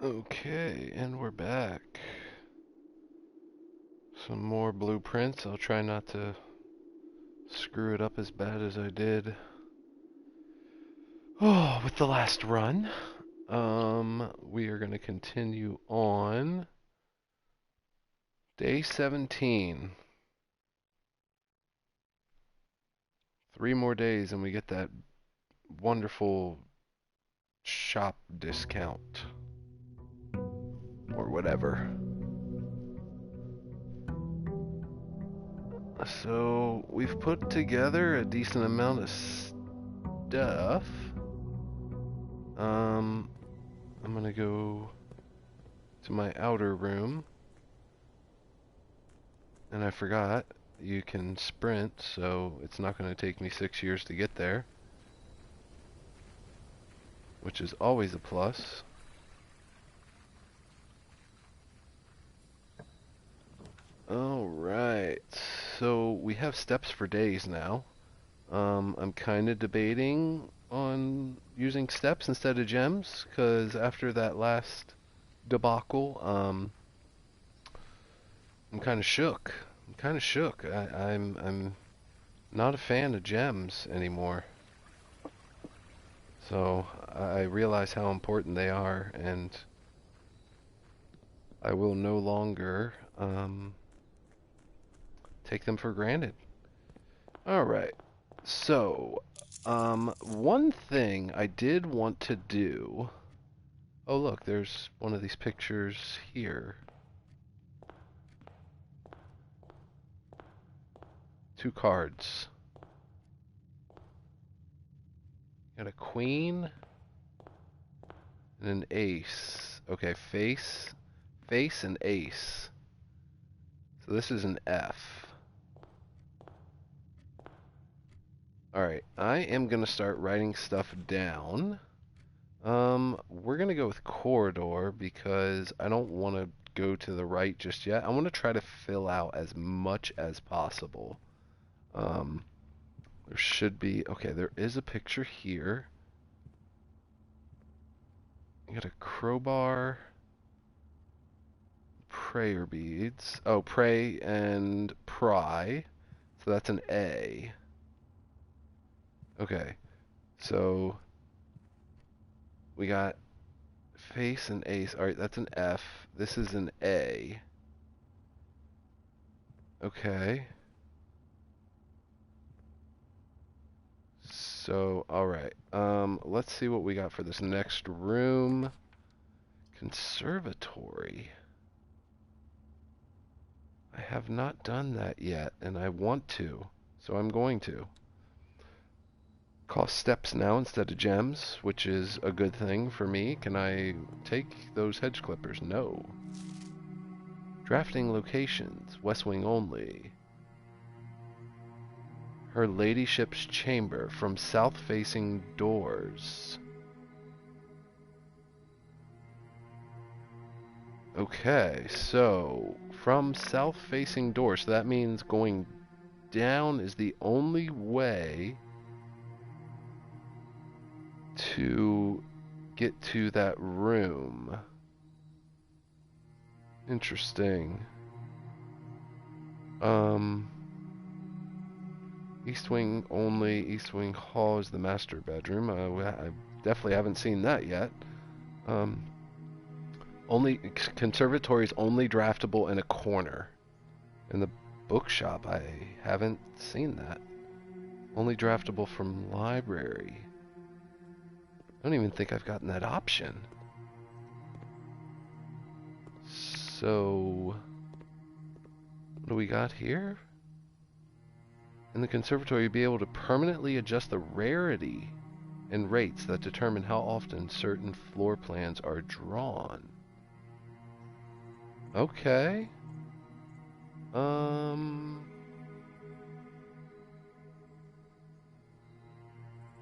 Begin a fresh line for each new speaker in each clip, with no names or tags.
Okay, and we're back. Some more blueprints. I'll try not to screw it up as bad as I did. Oh, with the last run. We are going to continue on day 17. 3 more days and we get that wonderful shop discount or whatever. So we've put together a decent amount of stuff. I'm gonna go to my outer room, and I forgot you can sprint, so it's not gonna take me 6 years to get there, which is always a plus. Alright, so we have steps for days now. I'm kind of debating on using steps instead of gems, because after that last debacle, I'm kind of shook. I'm kind of shook. I'm not a fan of gems anymore. So I realize how important they are, and I will no longer take them for granted. All right. So, one thing I did want to do. Oh, look, there's one of these pictures here. 2 cards. Got a queen and an ace. Okay, face and ace. So this is an F. Alright, I am going to start writing stuff down. We're going to go with corridor because I don't want to go to the right just yet. I want to try to fill out as much as possible. There should be... Okay, there is a picture here. I got a crowbar. Prayer beads. Oh, pray and pry. So that's an A. Okay. So we got face and ace. Alright, that's an F. This is an A. Okay. So, alright. Let's see what we got for this next room. Conservatory. I have not done that yet, and I want to. So I'm going to. Cost steps now instead of gems, which is a good thing for me. Can I take those hedge clippers? No. Drafting locations, West Wing only. Her ladyship's chamber from south-facing doors. Okay, so from south-facing doors, so that means going down is the only way to get to that room. Interesting. East Wing only. East Wing Hall is the master bedroom. I definitely haven't seen that yet. Only conservatory is only draftable in a corner. In the bookshop, I haven't seen that. Only draftable from library. I don't even think I've gotten that option. So, what do we got here? In the conservatory, you'll be able to permanently adjust the rarity and rates that determine how often certain floor plans are drawn. Okay.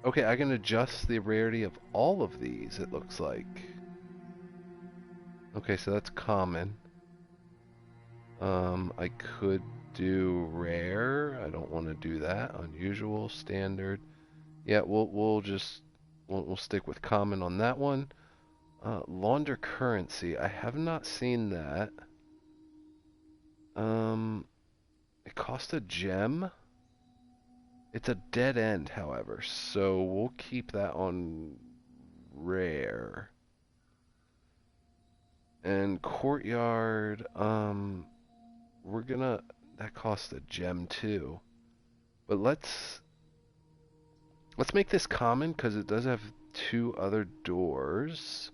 Okay, I can adjust the rarity of all of these, it looks like. Okay, so that's common. I could do rare. I don't want to do that. Unusual, standard. Yeah, we'll stick with common on that one. Launder currency. I have not seen that. It cost a gem. It's a dead end, however, so we'll keep that on rare. And courtyard, we're gonna, that cost a gem too. But let's make this common because it does have two other doors.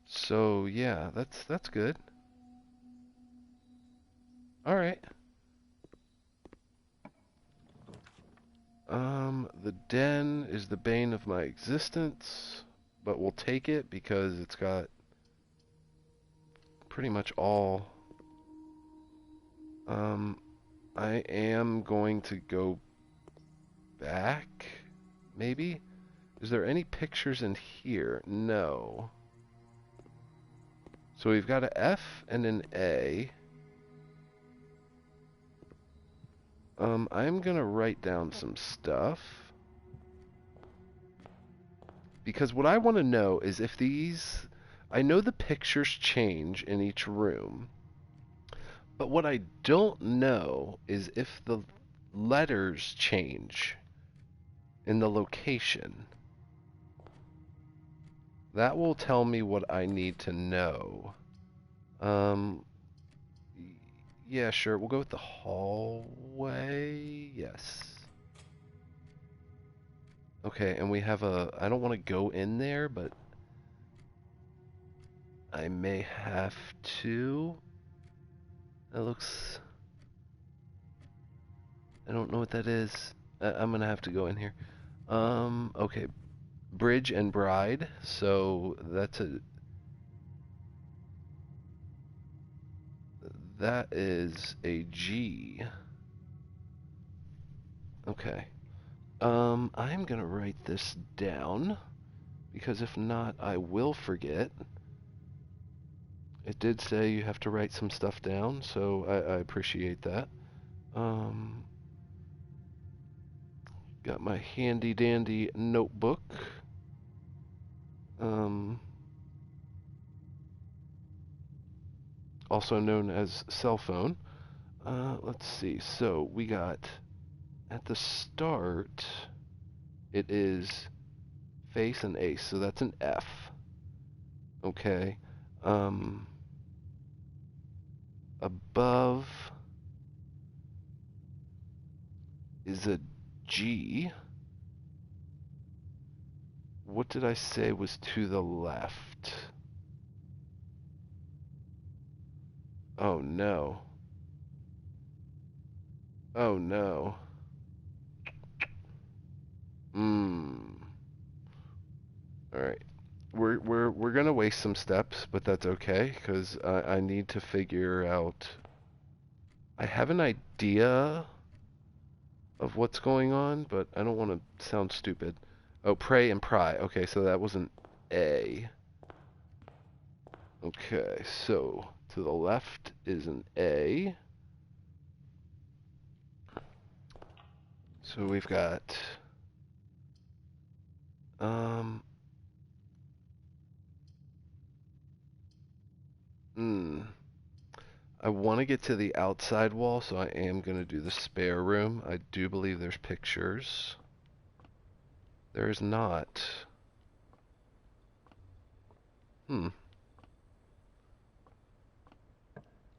So yeah, that's good. All right. The den is the bane of my existence, but we'll take it because it's got pretty much all. I am going to go back, maybe? Is there any pictures in here? No. So we've got an F and an A. I'm gonna write down some stuff. Because what I want to know is if these... I know the pictures change in each room. But what I don't know is if the letters change in the location. That will tell me what I need to know. Yeah, sure. We'll go with the hallway. Yes. Okay, and we have a... I don't want to go in there, but I may have to. That looks... I don't know what that is. I'm gonna have to go in here. Okay. Bridge and bride. So that's a... That is a G. Okay. I'm gonna write this down because if not, I will forget. It did say you have to write some stuff down, so I appreciate that. Got my handy dandy notebook. Also known as cell phone. Let's see. So we got at the start, it is face and ace, so that's an F. Okay. Above is a G. What did I say was to the left? Oh no. Oh no. All right. We're gonna waste some steps, but that's okay because I need to figure out. I have an idea of what's going on, but I don't want to sound stupid. Oh, pray and pry. Okay, so that was an A. Okay, so to the left is an A. So we've got I want to get to the outside wall, so I am going to do the spare room. I do believe there's pictures. There is not.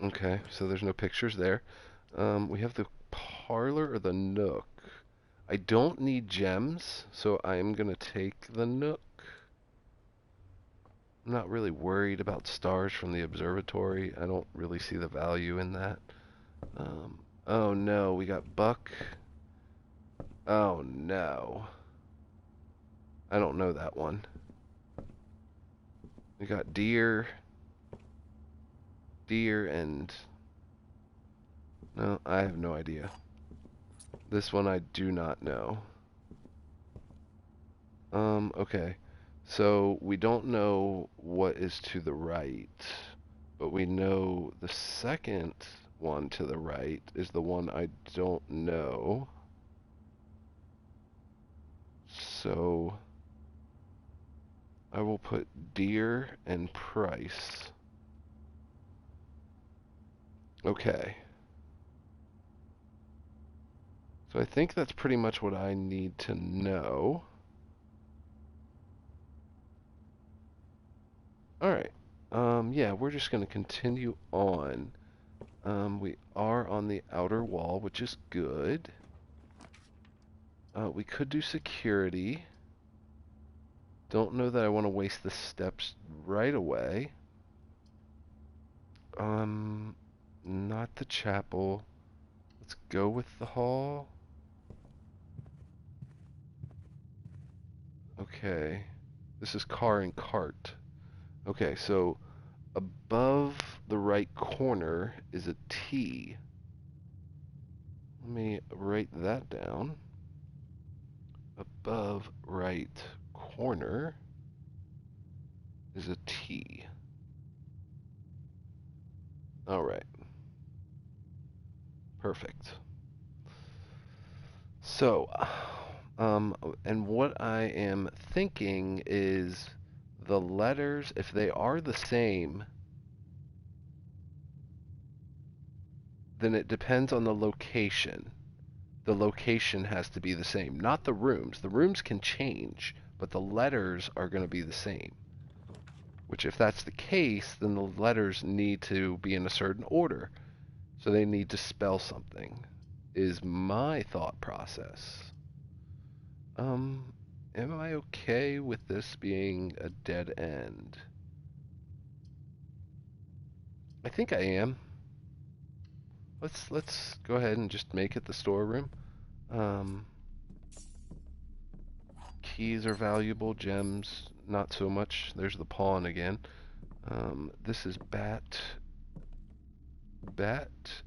Okay, so there's no pictures there. We have the parlor or the nook. I don't need gems, so I'm going to take the nook. I'm not really worried about stars from the observatory. I don't really see the value in that. Oh no, we got buck. Oh no. I don't know that one. We got deer. Deer and... No, I have no idea. This one I do not know. Okay. So we don't know what is to the right, but we know the second one to the right is the one I don't know. So I will put deer and price. Okay. So I think that's pretty much what I need to know. Alright. Yeah, we're just going to continue on. We are on the outer wall, which is good. We could do security. Don't know that I want to waste the steps right away. Not the chapel. Let's go with the hall. Okay. This is car and cart. Okay, so above the right corner is a T. Let me write that down. Above right corner is a T. All right. Perfect. So, and what I am thinking is the letters, if they are the same, then it depends on the location. The location has to be the same, not the rooms. The rooms can change, but the letters are going to be the same. Which, if that's the case, then the letters need to be in a certain order. So they need to spell something, is my thought process. Am I okay with this being a dead end? I think I am. Let's go ahead and just make it the storeroom. Keys are valuable, gems not so much. There's the pawn again. This is bat,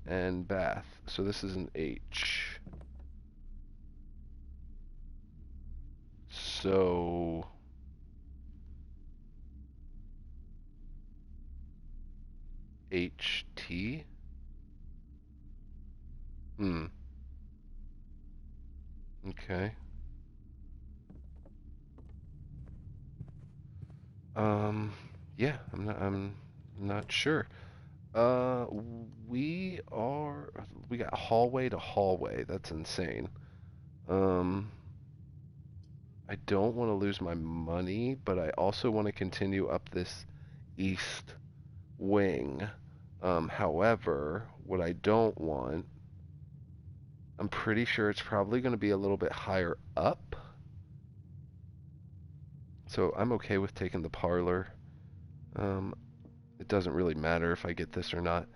and bath. So this is an H. So HT. Okay. Yeah, I'm not sure. Uh, we got hallway to hallway. That's insane. Um, I don't want to lose my money, but I also want to continue up this east wing. However, what I don't want, I'm pretty sure it's probably going to be a little bit higher up. So I'm okay with taking the parlor. It doesn't really matter if I get this or not.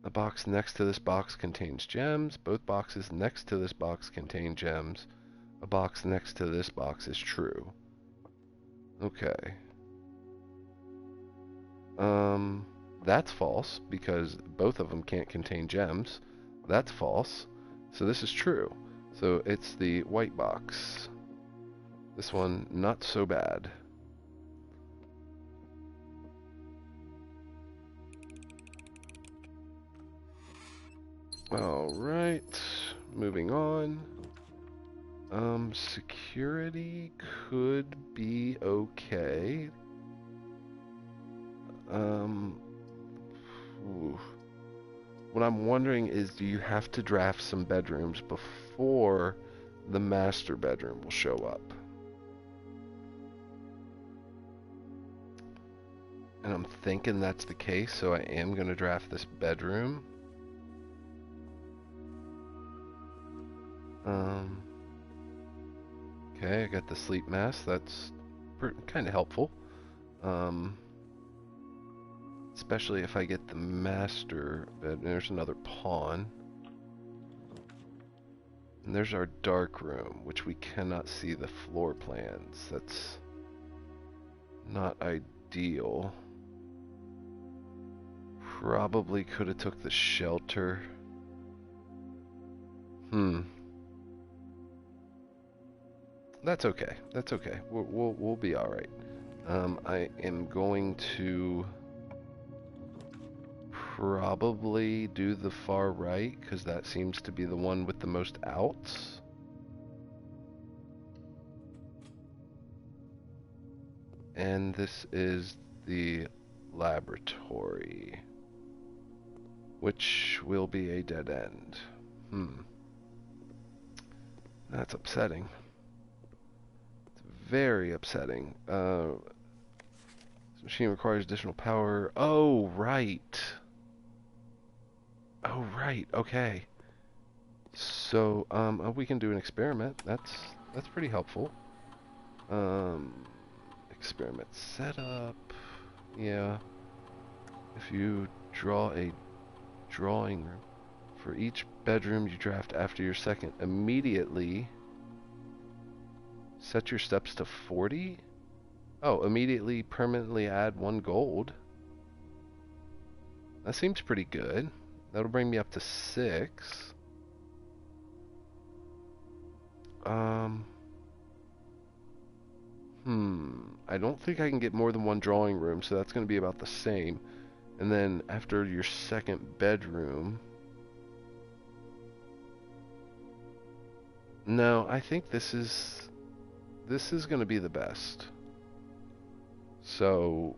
The box next to this box contains gems. Both boxes next to this box contain gems. A box next to this box is true. Okay. That's false because both of them can't contain gems. That's false. So this is true. So it's the white box. This one, not so bad. Alright, moving on. Security could be okay. What I'm wondering is, do you have to draft some bedrooms before the master bedroom will show up? And I'm thinking that's the case, so I am going to draft this bedroom. Okay, I got the sleep mask. That's kind of helpful. Especially if I get the master bed. There's another pawn. And there's our dark room, which we cannot see the floor plans. That's not ideal. Probably could have took the shelter. That's okay. That's okay. We'll be all right. I am going to probably do the far right because that seems to be the one with the most outs. And this is the laboratory, which will be a dead end. That's upsetting. It's very upsetting. This machine requires additional power. Oh, right. Oh, right. Okay. So, we can do an experiment. That's pretty helpful. Experiment setup. Yeah. If you draw a drawing room for each bedroom you draft after your second, immediately set your steps to 40. Oh, immediately permanently add 1 gold. That seems pretty good. That'll bring me up to 6. I don't think I can get more than 1 drawing room, so that's going to be about the same. And then after your second bedroom... No, I think this is going to be the best. So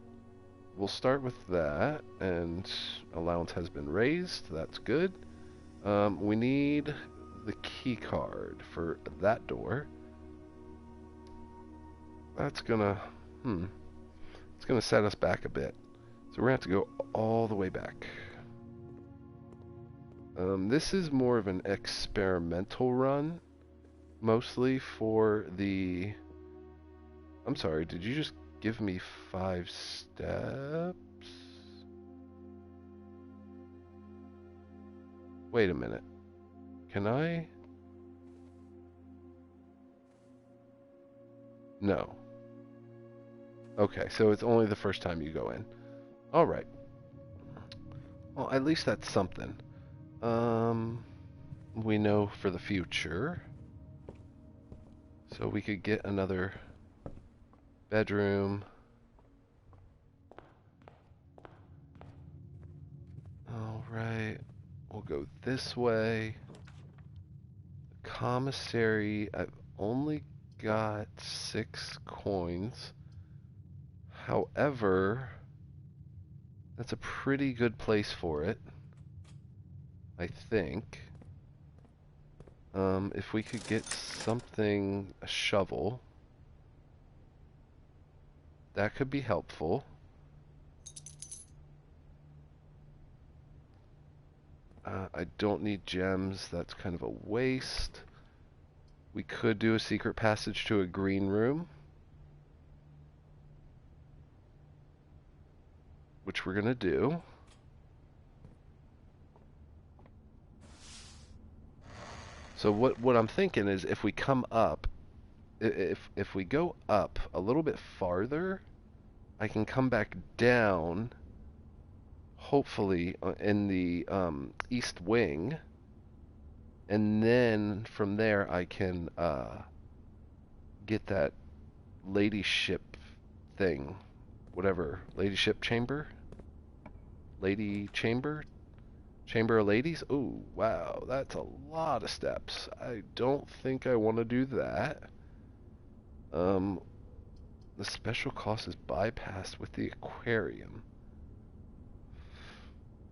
we'll start with that, and allowance has been raised. That's good. We need the key card for that door. That's gonna, it's gonna set us back a bit. So we're gonna have to go all the way back. This is more of an experimental run, mostly for the... I'm sorry, did you just give me 5 steps? Wait a minute. Can I? No. Okay, so it's only the first time you go in. Alright. Well, at least that's something. We know for the future. So we could get another bedroom. Alright. We'll go this way. Commissary. I've only got 6 coins. However, that's a pretty good place for it, I think. If we could get something, a shovel, that could be helpful. I don't need gems, that's kind of a waste. We could do a secret passage to a green room, which we're gonna do. So what I'm thinking is if we come up, if we go up a little bit farther, I can come back down, hopefully in the east wing, and then from there I can get that ladyship thing, whatever, ladyship chamber, lady chamber, chamber of ladies. Oh wow, that's a lot of steps. I don't think I want to do that. The special cost is bypassed with the aquarium.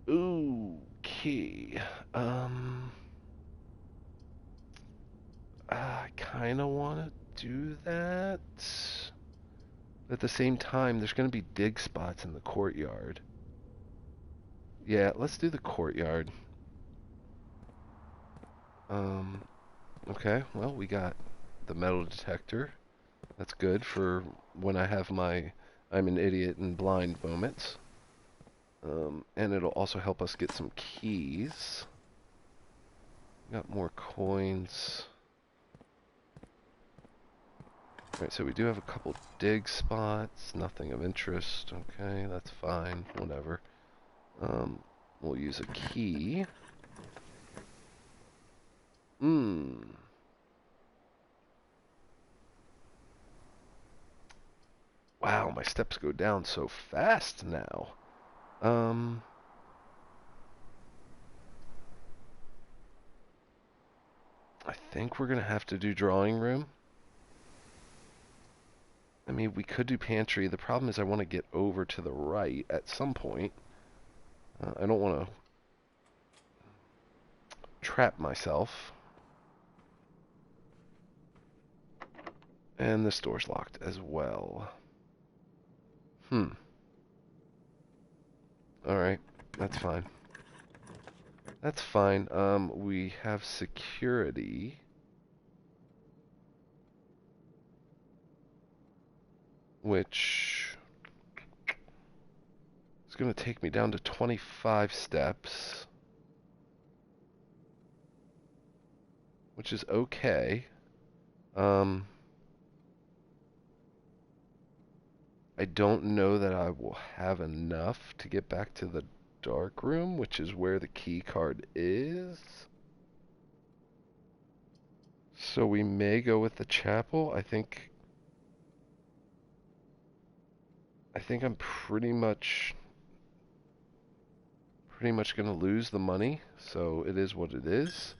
Ooh, key. I kind of want to do that. At the same time, there's going to be dig spots in the courtyard. Yeah, let's do the courtyard. Okay, well, we got the metal detector. That's good for when I have my I'm an idiot and blind moments. And it'll also help us get some keys. Got more coins. Alright, so we do have a couple dig spots. Nothing of interest. Okay, that's fine. Whatever. We'll use a key. Wow, my steps go down so fast now. I think we're gonna have to do drawing room. I mean, we could do pantry. The problem is I want to get over to the right at some point. I don't want to trap myself. And this door's locked as well. Alright, that's fine. That's fine. We have security. Which is going to take me down to 25 steps. Which is okay. I don't know that I will have enough to get back to the dark room, which is where the key card is. So we may go with the chapel. I think I'm pretty much gonna lose the money, so it is what it is.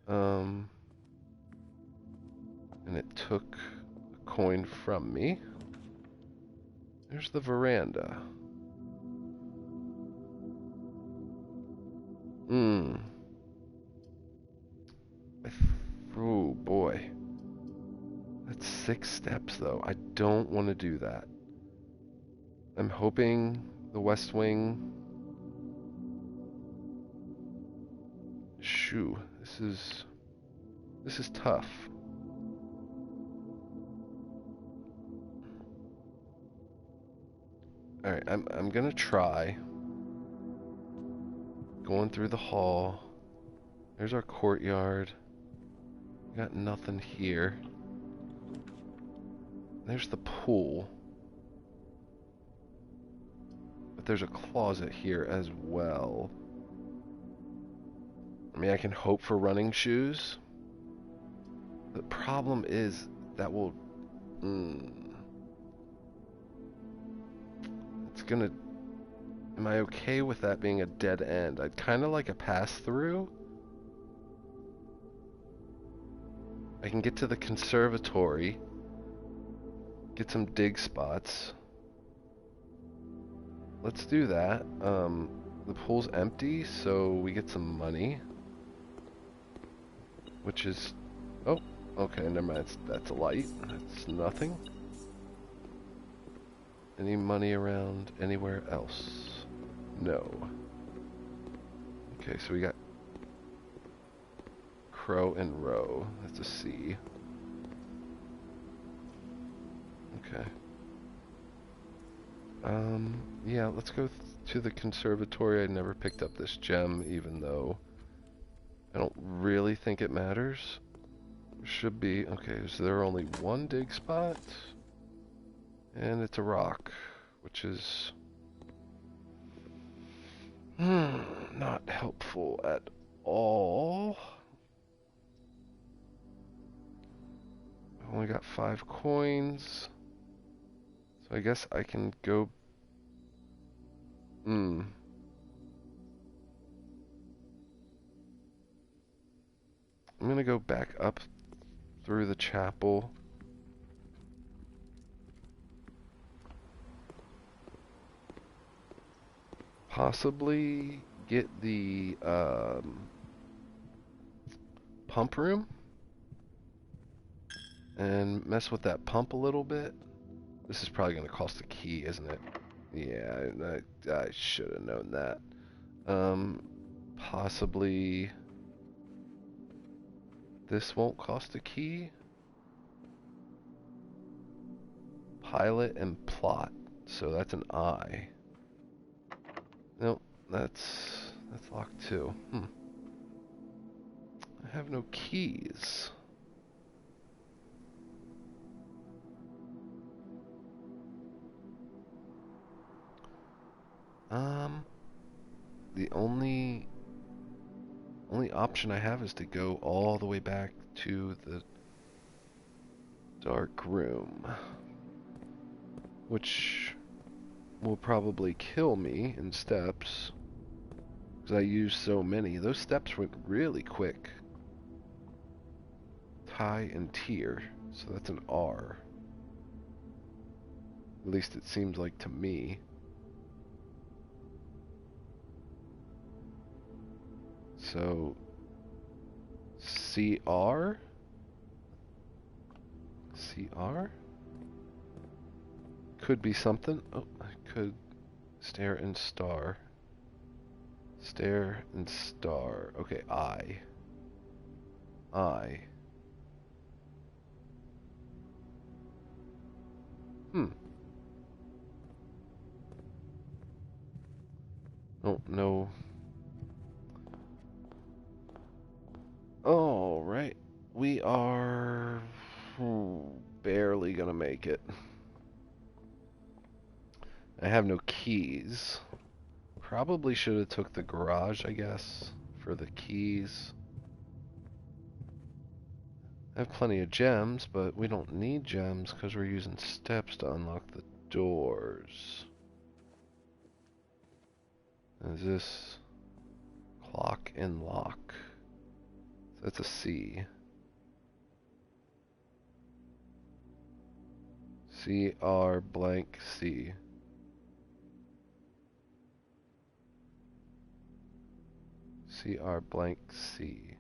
And it took a coin from me. There's the veranda. Oh boy. That's 6 steps though. I don't want to do that. I'm hoping the West Wing. Shoo, this is tough. All right, I'm gonna try going through the hall. There's our courtyard. Got nothing here. There's the pool. But there's a closet here as well. I mean, I can hope for running shoes. The problem is that will... It's gonna... Am I okay with that being a dead end? I'd kind of like a pass-through. I can get to the conservatory. Get some dig spots. Let's do that. The pool's empty, so we get some money. Which is... Oh, okay, never mind. That's a light. That's nothing. Any money around anywhere else? No. Okay, so we got Crow and Row. That's a C. Okay. Yeah, let's go to the conservatory. I never picked up this gem, even though I don't really think it matters. There should be. Okay, is there only one dig spot? And it's a rock, which is not helpful at all. I've only got 5 coins. So I guess I can go... I'm gonna go back up through the chapel. Possibly get the pump room and mess with that pump a little bit. This is probably going to cost a key, isn't it? Yeah, I should have known that. Possibly this won't cost a key. Pilot and plot. So that's an I. Nope, that's locked too. I have no keys. The only option I have is to go all the way back to the dark room, which will probably kill me in steps because I used so many. Those steps went really quick. Tie and tier, so that's an R. At least it seems like to me. So, CR? CR? Could be something. Oh, I could stare and star. Stare and star. Okay, I. Oh, no. All right. We are barely gonna make it. I have no keys. Probably should have took the garage, I guess, for the keys. I have plenty of gems, but we don't need gems because we're using steps to unlock the doors. Is this clock and lock? So that's a C. CR blank C. CR blank C.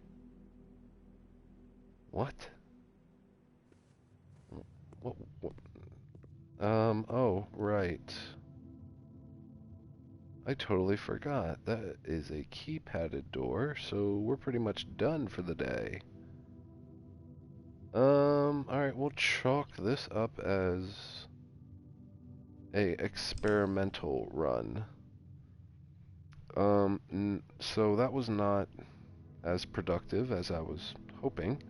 What? What? Oh, right. I totally forgot. That is a keypadded door, so we're pretty much done for the day. Alright, we'll chalk this up as a experimental run. So that was not as productive as I was hoping.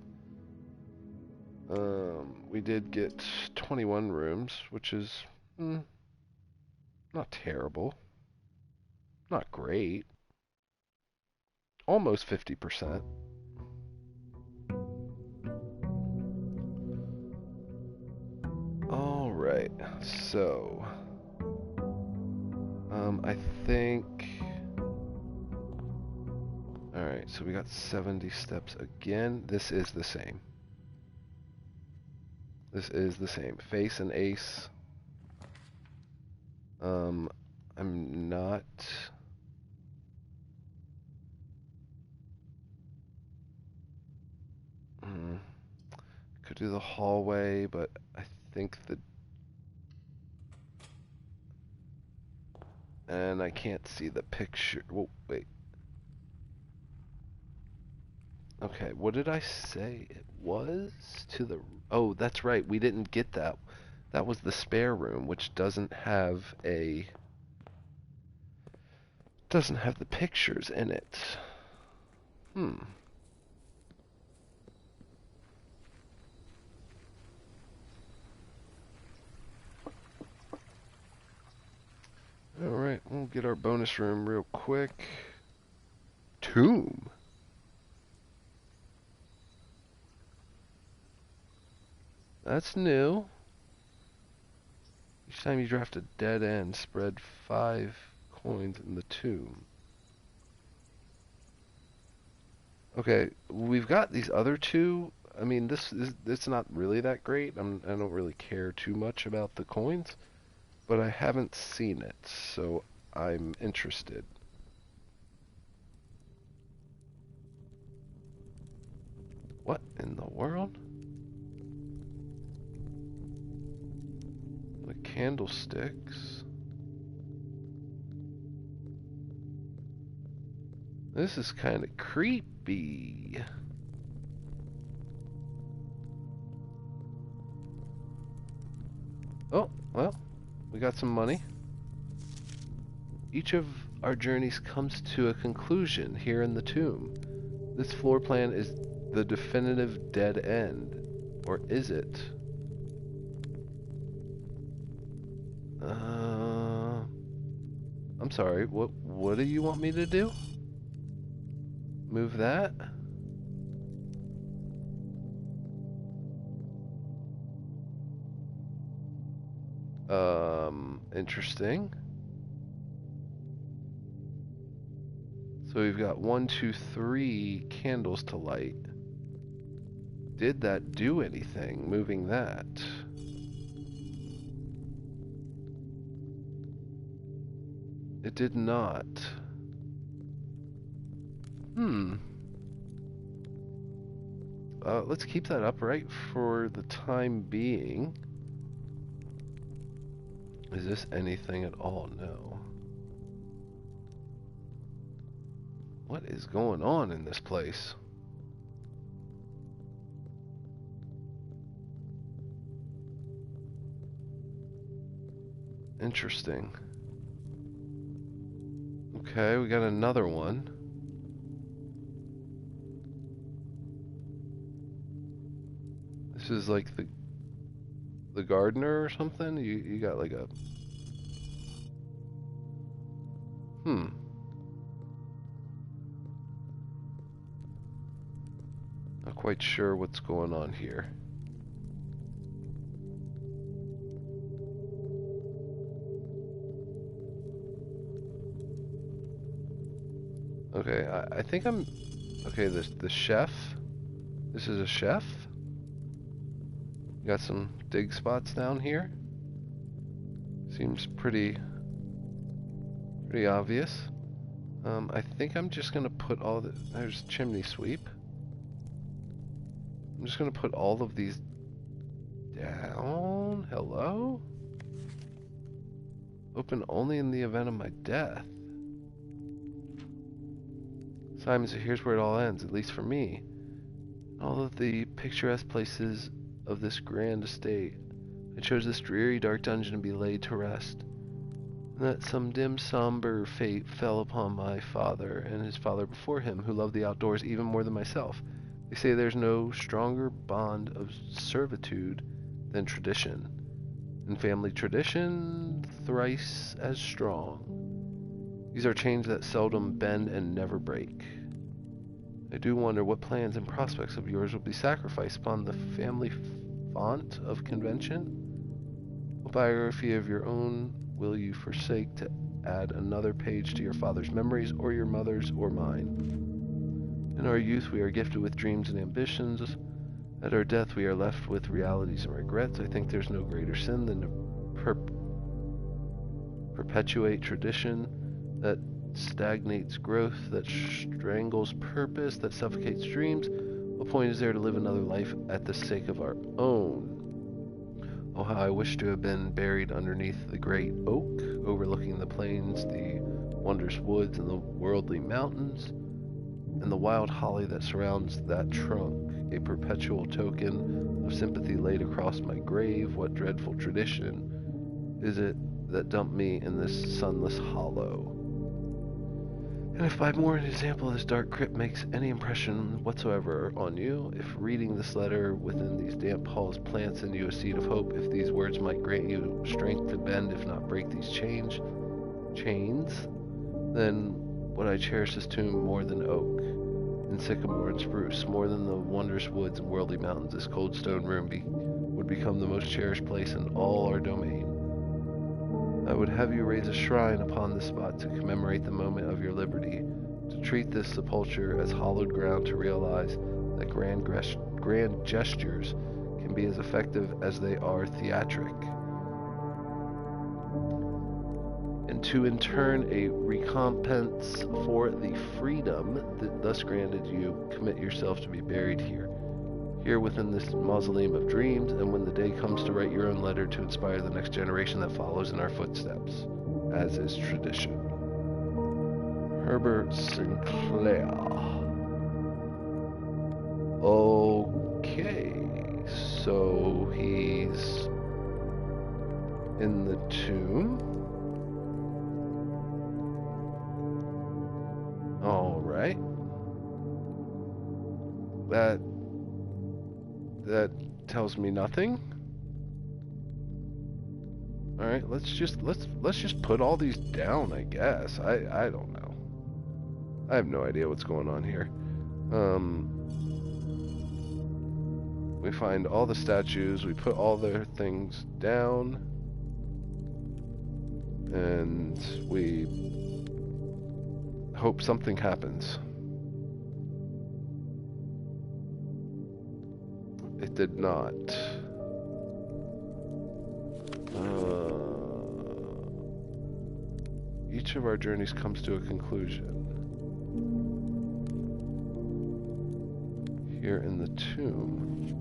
We did get 21 rooms, which is not terrible. Not great. Almost 50%. Alright, so I think alright, so we got 70 steps again. This is the same. This is the same. Face and ace. I'm not could do the hallway, but I think and I can't see the picture. Whoa, wait. Okay, what did I say it was? To the... Oh, that's right. We didn't get that. That was the spare room, which doesn't have the pictures in it. Alright, we'll get our bonus room real quick. Tomb. That's new. Each time you draft a dead end, spread 5 coins in the tomb. Okay, we've got these other two. I mean, it's not really that great. I don't really care too much about the coins, but I haven't seen it, so I'm interested. What in the world? The candlesticks. This is kind of creepy. Oh, well, we got some money. Each of our journeys comes to a conclusion here in the tomb. This floor plan is the definitive dead end. Or is it? I'm sorry, what do you want me to do? Move that? Interesting. So we've got 1, 2, 3 candles to light. Did that do anything, moving that? It did not. Let's keep that upright for the time being. Is this anything at all? No. What is going on in this place? Interesting. Okay, we got another one. This is like the gardener or something? You got like a... Not quite sure what's going on here. Okay, I think I'm... Okay, the chef. This is a chef. Got some dig spots down here. Seems pretty obvious. I think I'm just gonna put all the... There's chimney sweep. I'm just gonna put all of these down. Hello? Open only in the event of my death. Simon, so here's where it all ends, at least for me. All of the picturesque places of this grand estate, I chose this dreary, dark dungeon to be laid to rest. And that some dim, somber fate fell upon my father and his father before him, who loved the outdoors even more than myself. They say there's no stronger bond of servitude than tradition, and family tradition thrice as strong. These are chains that seldom bend and never break. I do wonder what plans and prospects of yours will be sacrificed upon the family font of convention. What biography of your own will you forsake to add another page to your father's memories, or your mother's, or mine? In our youth we are gifted with dreams and ambitions. At our death we are left with realities and regrets. I think there's no greater sin than to perpetuate tradition that stagnates growth, that strangles purpose, that suffocates dreams. What point is there to live another life at the sake of our own? Oh, how I wish to have been buried underneath the great oak, overlooking the plains, the wondrous woods, and the worldly mountains, and the wild holly that surrounds that trunk, a perpetual token of sympathy laid across my grave. What dreadful tradition is it that dumped me in this sunless hollow? And if by more an example this dark crypt makes any impression whatsoever on you, if reading this letter within these damp halls plants in you a seed of hope, if these words might grant you strength to bend, if not break these chains, then would I cherish this tomb more than oak, and sycamore and spruce, more than the wondrous woods and worldly mountains. This cold stone room would become the most cherished place in all our domain. I would have you raise a shrine upon this spot to commemorate the moment of your liberty, to treat this sepulchre as hallowed ground, to realize that grand gestures can be as effective as they are theatric, and to in turn a recompense for the freedom that thus granted you, commit yourself to be buried here within this mausoleum of dreams, and when the day comes to write your own letter to inspire the next generation that follows in our footsteps, as is tradition. Herbert Sinclair. Okay, so he's in the tomb. Alright. That tells me nothing. All right, let's just put all these down, I guess. I don't know. I have no idea what's going on here. We find all the statues, we put all their things down, and we hope something happens. It did not. You each of our journeys comes to a conclusion. Here in the tomb,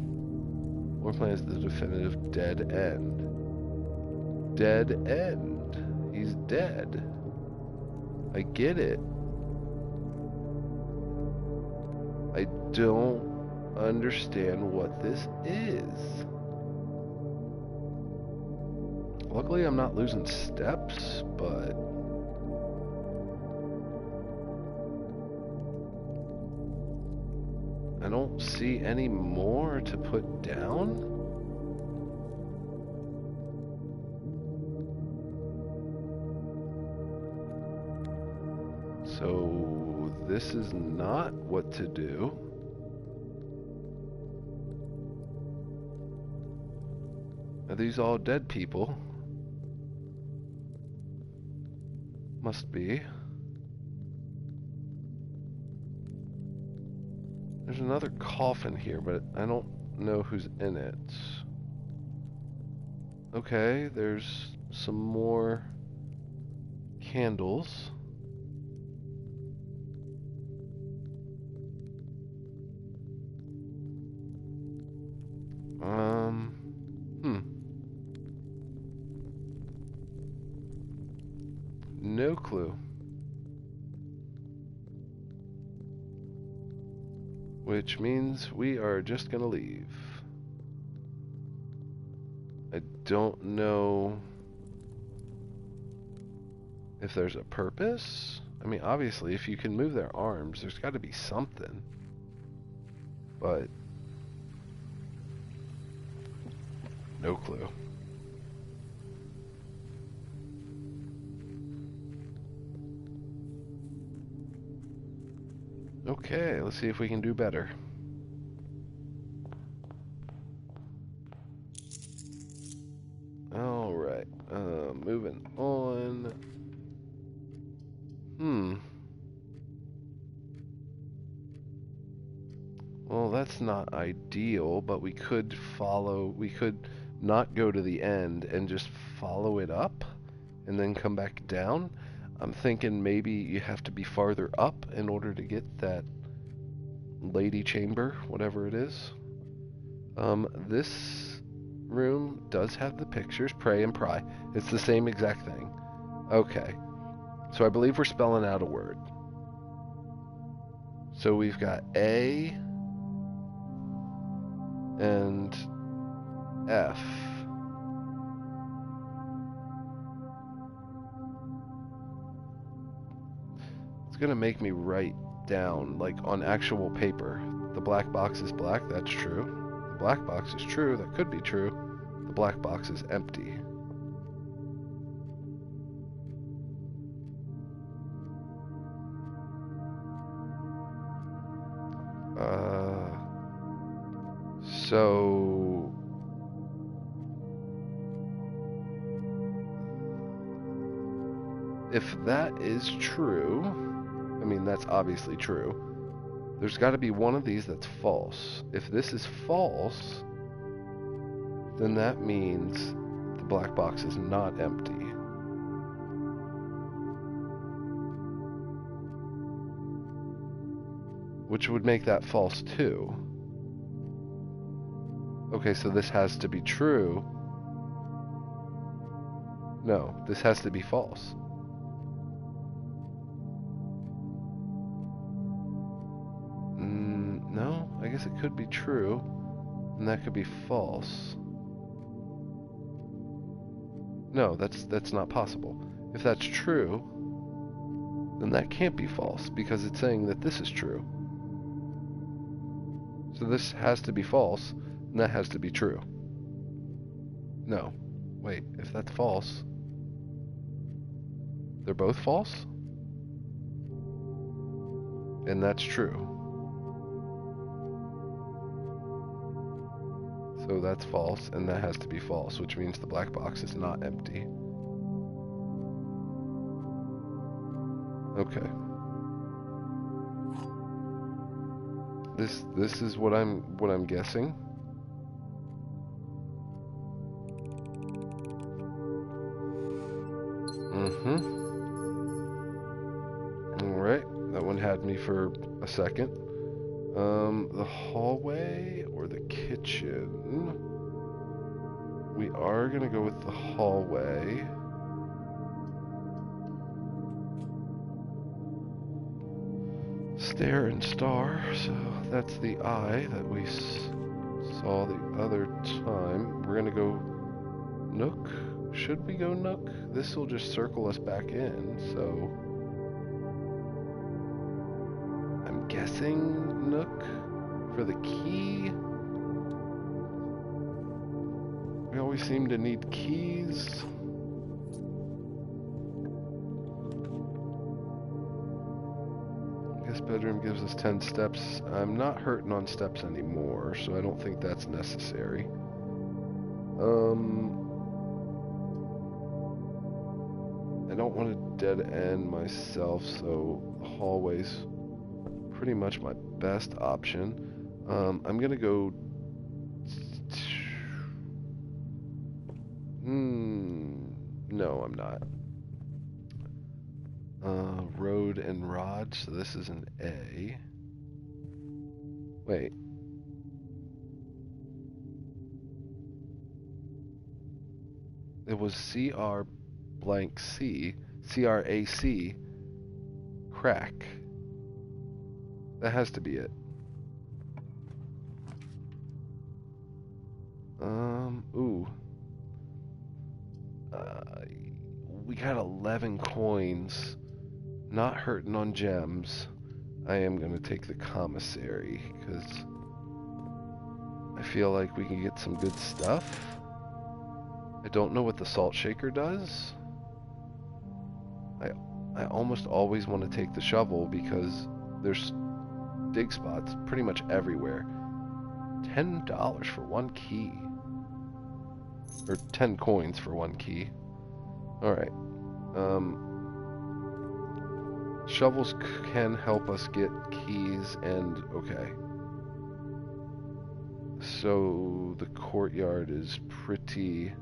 or plans the definitive dead end. Dead end. He's dead. I get it. I don't understand what this is. Luckily, I'm not losing steps, but I don't see any more to put down. So this is not what to do. Are these all dead people? Must be. There's another coffin here, but I don't know who's in it. Okay, there's some more candles. No clue. Which means we are just gonna leave. I don't know if there's a purpose. I mean, obviously, if you can move their arms, there's got to be something. But no clue. Okay, let's see if we can do better. Alright, moving on. Well, that's not ideal, but we could not go to the end and just follow it up and then come back down. I'm thinking maybe you have to be farther up in order to get that lady chamber, whatever it is. This room does have the pictures, pray and pry. It's the same exact thing. Okay. So I believe we're spelling out a word. So we've got A and F. It's gonna make me write down, like on actual paper. The black box is black, that's true. The black box is true, that could be true. The black box is empty. So if that is true, I mean, that's obviously true. There's got to be one of these that's false. If this is false, then that means the black box is not empty. Which would make that false too. Okay, so this has to be true. No, this has to be false. No, I guess it could be true, and that could be false. No, that's not possible. If that's true, then that can't be false, because it's saying that this is true. So this has to be false, and that has to be true. No. Wait, if that's false, they're both false? And that's true. So that's false, and that has to be false, which means the black box is not empty. Okay. This is what I'm guessing. had me for a second. The hallway or the kitchen? We are gonna go with the hallway. Stare and star, so that's the eye that we saw the other time. We're gonna go Nook. Should we go Nook? This will just circle us back in, so I'm guessing Nook for the key. We always seem to need keys. This bedroom gives us 10 steps. I'm not hurting on steps anymore, so I don't think that's necessary. I don't want to dead end myself, so the hallway's pretty much my best option. I'm gonna go... no, I'm not. Road and rod, so this is an A. Wait. It was CR blank C, CRAC, crack. That has to be it. Ooh. We got 11 coins. Not hurting on gems. I am going to take the commissary because I feel like we can get some good stuff. I don't know what the salt shaker does. I almost always want to take the shovel because there's dig spots pretty much everywhere. $10 for one key. Or 10 coins for one key. Alright. Shovels can help us get keys and... okay. So the courtyard is pretty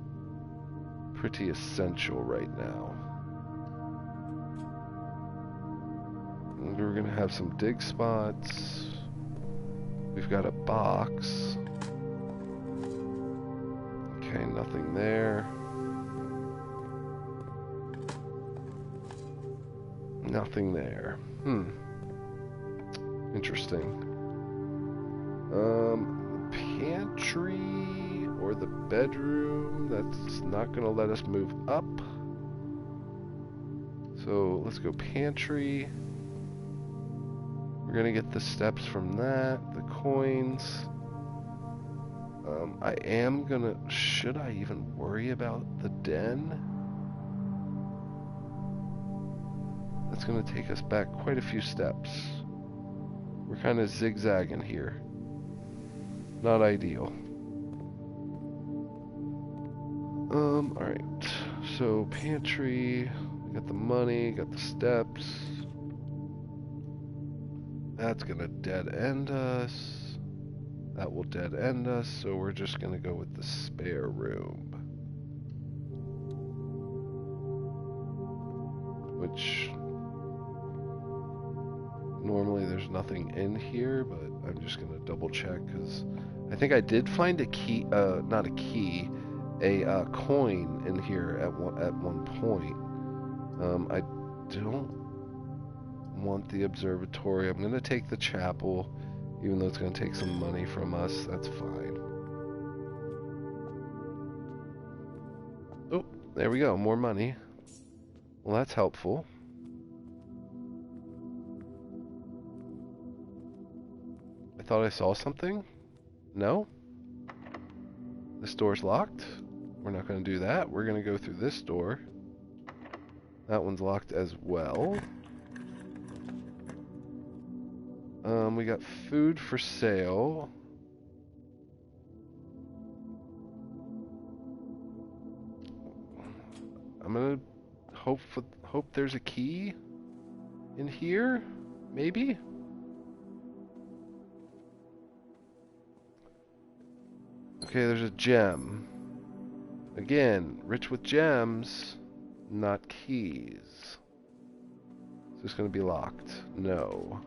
essential right now. And we're gonna have some dig spots. We've got a box. Okay, nothing there. Nothing there. Interesting. Pantry or the bedroom, that's not gonna let us move up. So let's go pantry. We're gonna get the steps from that, the coins. I am gonna, should I even worry about the den? That's gonna take us back quite a few steps. We're kind of zigzagging here. Not ideal. Alright. So, pantry. We got the money, got the steps. That's gonna dead end us. That will dead end us, so we're just gonna go with the spare room. Which... normally there's nothing in here, but I'm just gonna double check because I think I did find a key, not a key, a coin in here at one point. I don't want the observatory. I'm gonna take the chapel, even though it's gonna take some money from us. That's fine. Oh, there we go, more money. Well, that's helpful. I thought I saw something? No? This door's locked? We're not going to do that. We're going to go through this door. That one's locked as well. We got food for sale. I'm going to hope there's a key in here, maybe? Okay, there's a gem. Again, rich with gems, not keys. Is this going to be locked? No.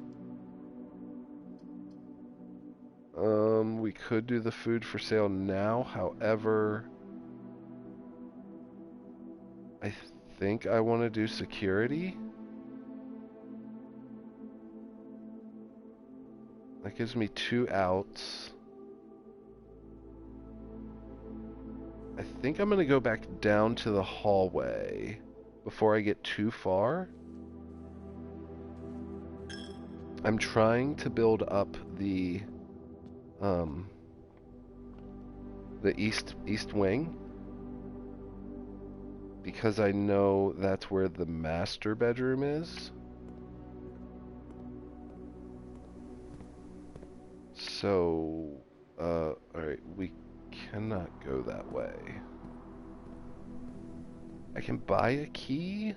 We could do the food for sale now. However, I think I want to do security. That gives me 2 outs. I think I'm going to go back down to the hallway before I get too far. I'm trying to build up the east wing because I know that's where the master bedroom is. So, alright, we cannot go that way. I can buy a key?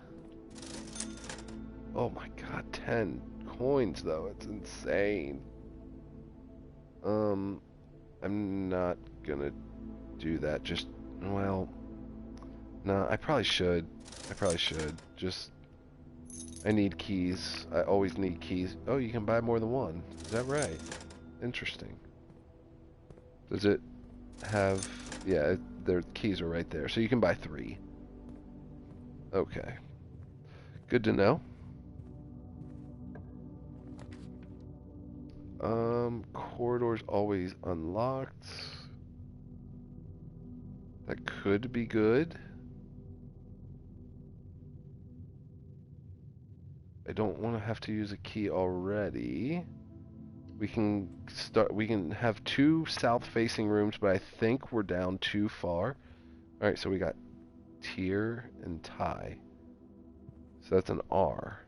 Oh my god, 10 coins though, it's insane. I'm not gonna do that, just, well, no, I probably should. Just, I need keys. I always need keys. Oh, you can buy more than one. Is that right? Interesting. Does it have... Yeah, their keys are right there. So you can buy 3. Okay. Good to know. Corridor's always unlocked. That could be good. I don't want to have to use a key already. We can have 2 south-facing rooms, but I think we're down too far. Alright, so we got tier and tie. So that's an R.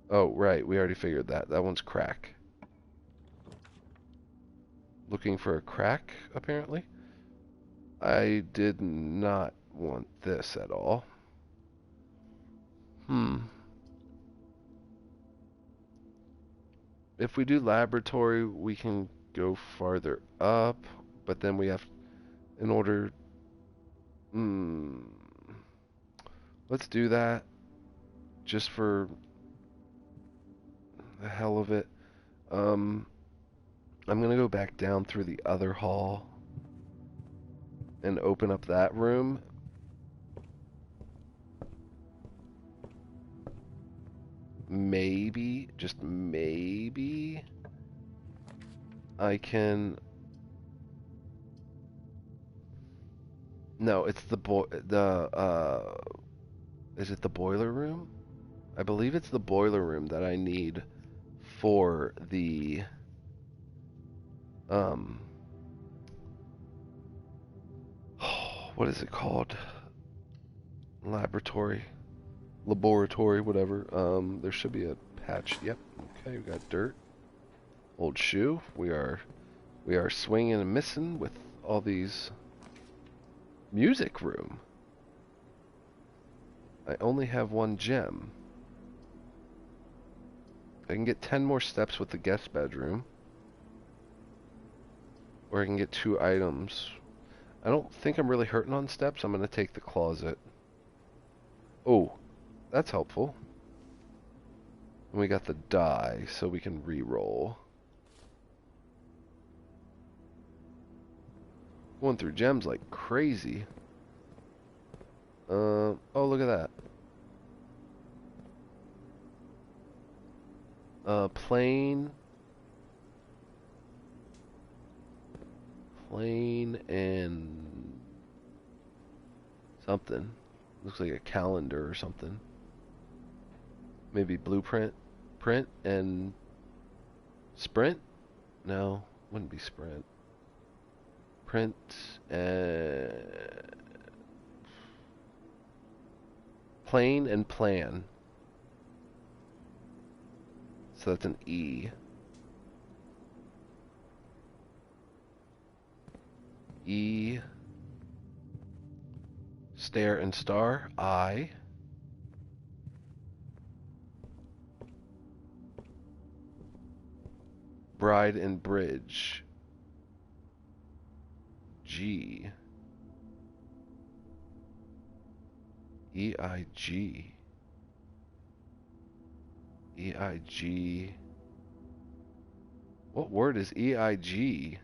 Oh, right, we already figured that. That one's crack. Looking for a crack, apparently. I did not want this at all. If we do laboratory, we can go farther up, but then we have, in order... Let's do that, just for the hell of it. I'm gonna go back down through the other hall and open up that room. Maybe, just maybe, I can... No, it's is it the boiler room? I believe it's the boiler room that I need for the, what is it called? Laboratory, whatever. There should be a patch. Yep. Okay, we got dirt. Old shoe. We are swinging and missing with all these. Music room. I only have 1 gem. I can get 10 more steps with the guest bedroom. Or I can get 2 items. I don't think I'm really hurting on steps. I'm going to take the closet. Oh, that's helpful. And we got the die, so we can re-roll. Going through gems like crazy. Oh, look at that. Plain and something. Looks like a calendar or something. Maybe blueprint, print, and sprint? No, wouldn't be sprint. Print and plain and plan. So that's an E. E. Stare and star. I. Bride and bridge. G. EIG. EIG. What word is EIG?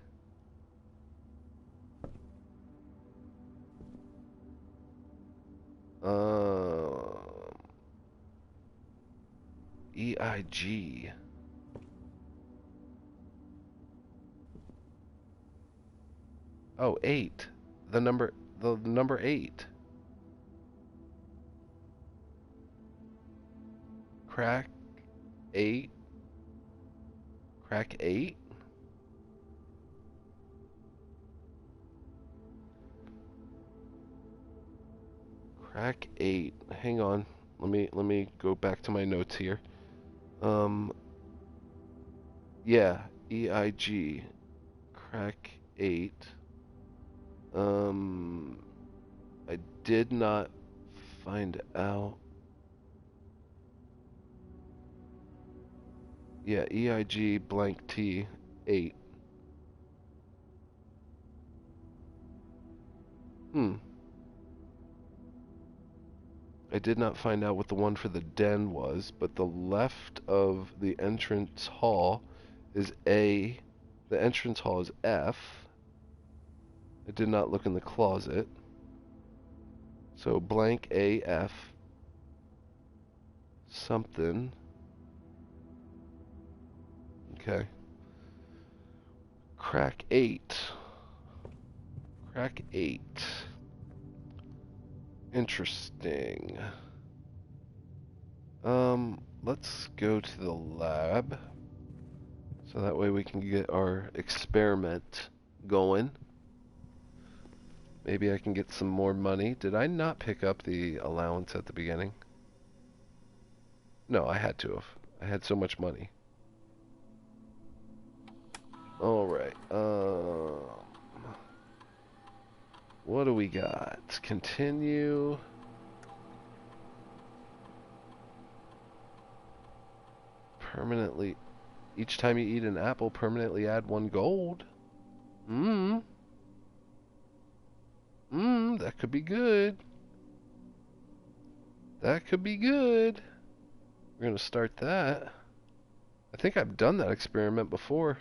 EIG. Oh, 8. The number 8. Crack 8. Crack 8? Crack 8. Hang on. Let me go back to my notes here. Yeah, EIG. Crack 8. I did not find out. Yeah, EIG blank T 8. I did not find out what the one for the den was, but the left of the entrance hall is A. The entrance hall is F. I did not look in the closet. So blank AF something. Okay. Crack 8. Crack 8. Interesting. Let's go to the lab. So that way we can get our experiment going. Maybe I can get some more money. Did I not pick up the allowance at the beginning? No, I had to have. I had so much money. Alright, what do we got? Continue. Permanently. Each time you eat an apple, permanently add 1 gold. That could be good. That could be good. We're gonna start that. I think I've done that experiment before.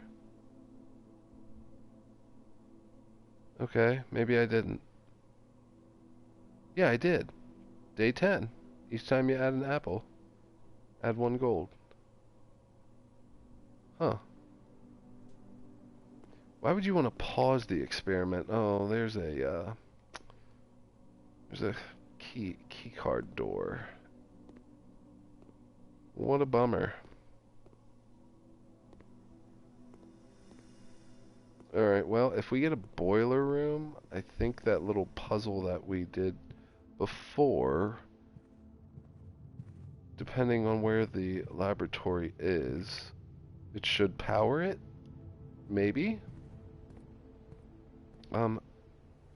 Okay, maybe I didn't. Yeah, I did. Day 10. Each time you add an apple, add 1 gold. Huh. Why would you want to pause the experiment? Oh, there's a key card door. What a bummer. Alright, well, if we get a boiler room, I think that little puzzle that we did before, depending on where the laboratory is, it should power it? Maybe? I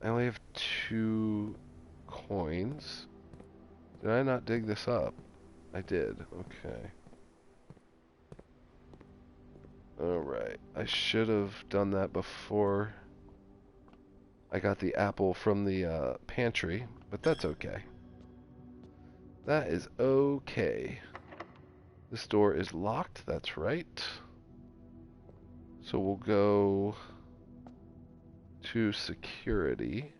only have 2 coins. Did I not dig this up? I did. Okay. Alright. I should have done that before I got the apple from the pantry, but that's okay. That is okay. This door is locked, that's right. So we'll go to security.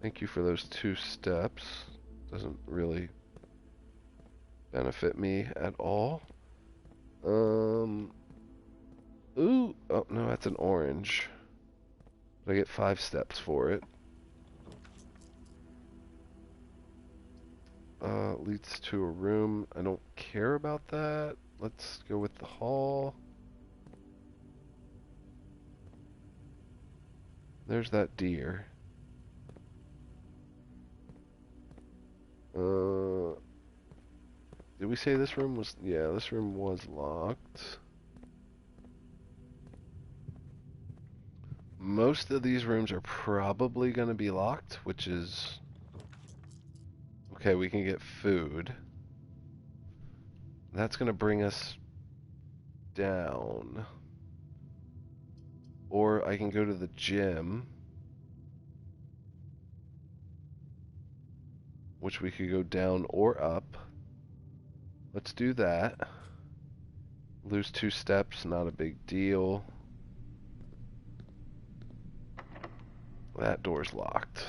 Thank you for those 2 steps. Doesn't really benefit me at all. Ooh, oh no, that's an orange. I get 5 steps for it. Leads to a room. I don't care about that. Let's go with the hall. There's that deer. Did we say this room was... Yeah, this room was locked. Most of these rooms are probably going to be locked, which is... Okay, we can get food. That's going to bring us down. Or I can go to the gym. which we could go down or up. Let's do that. Lose 2 steps, not a big deal. That door's locked.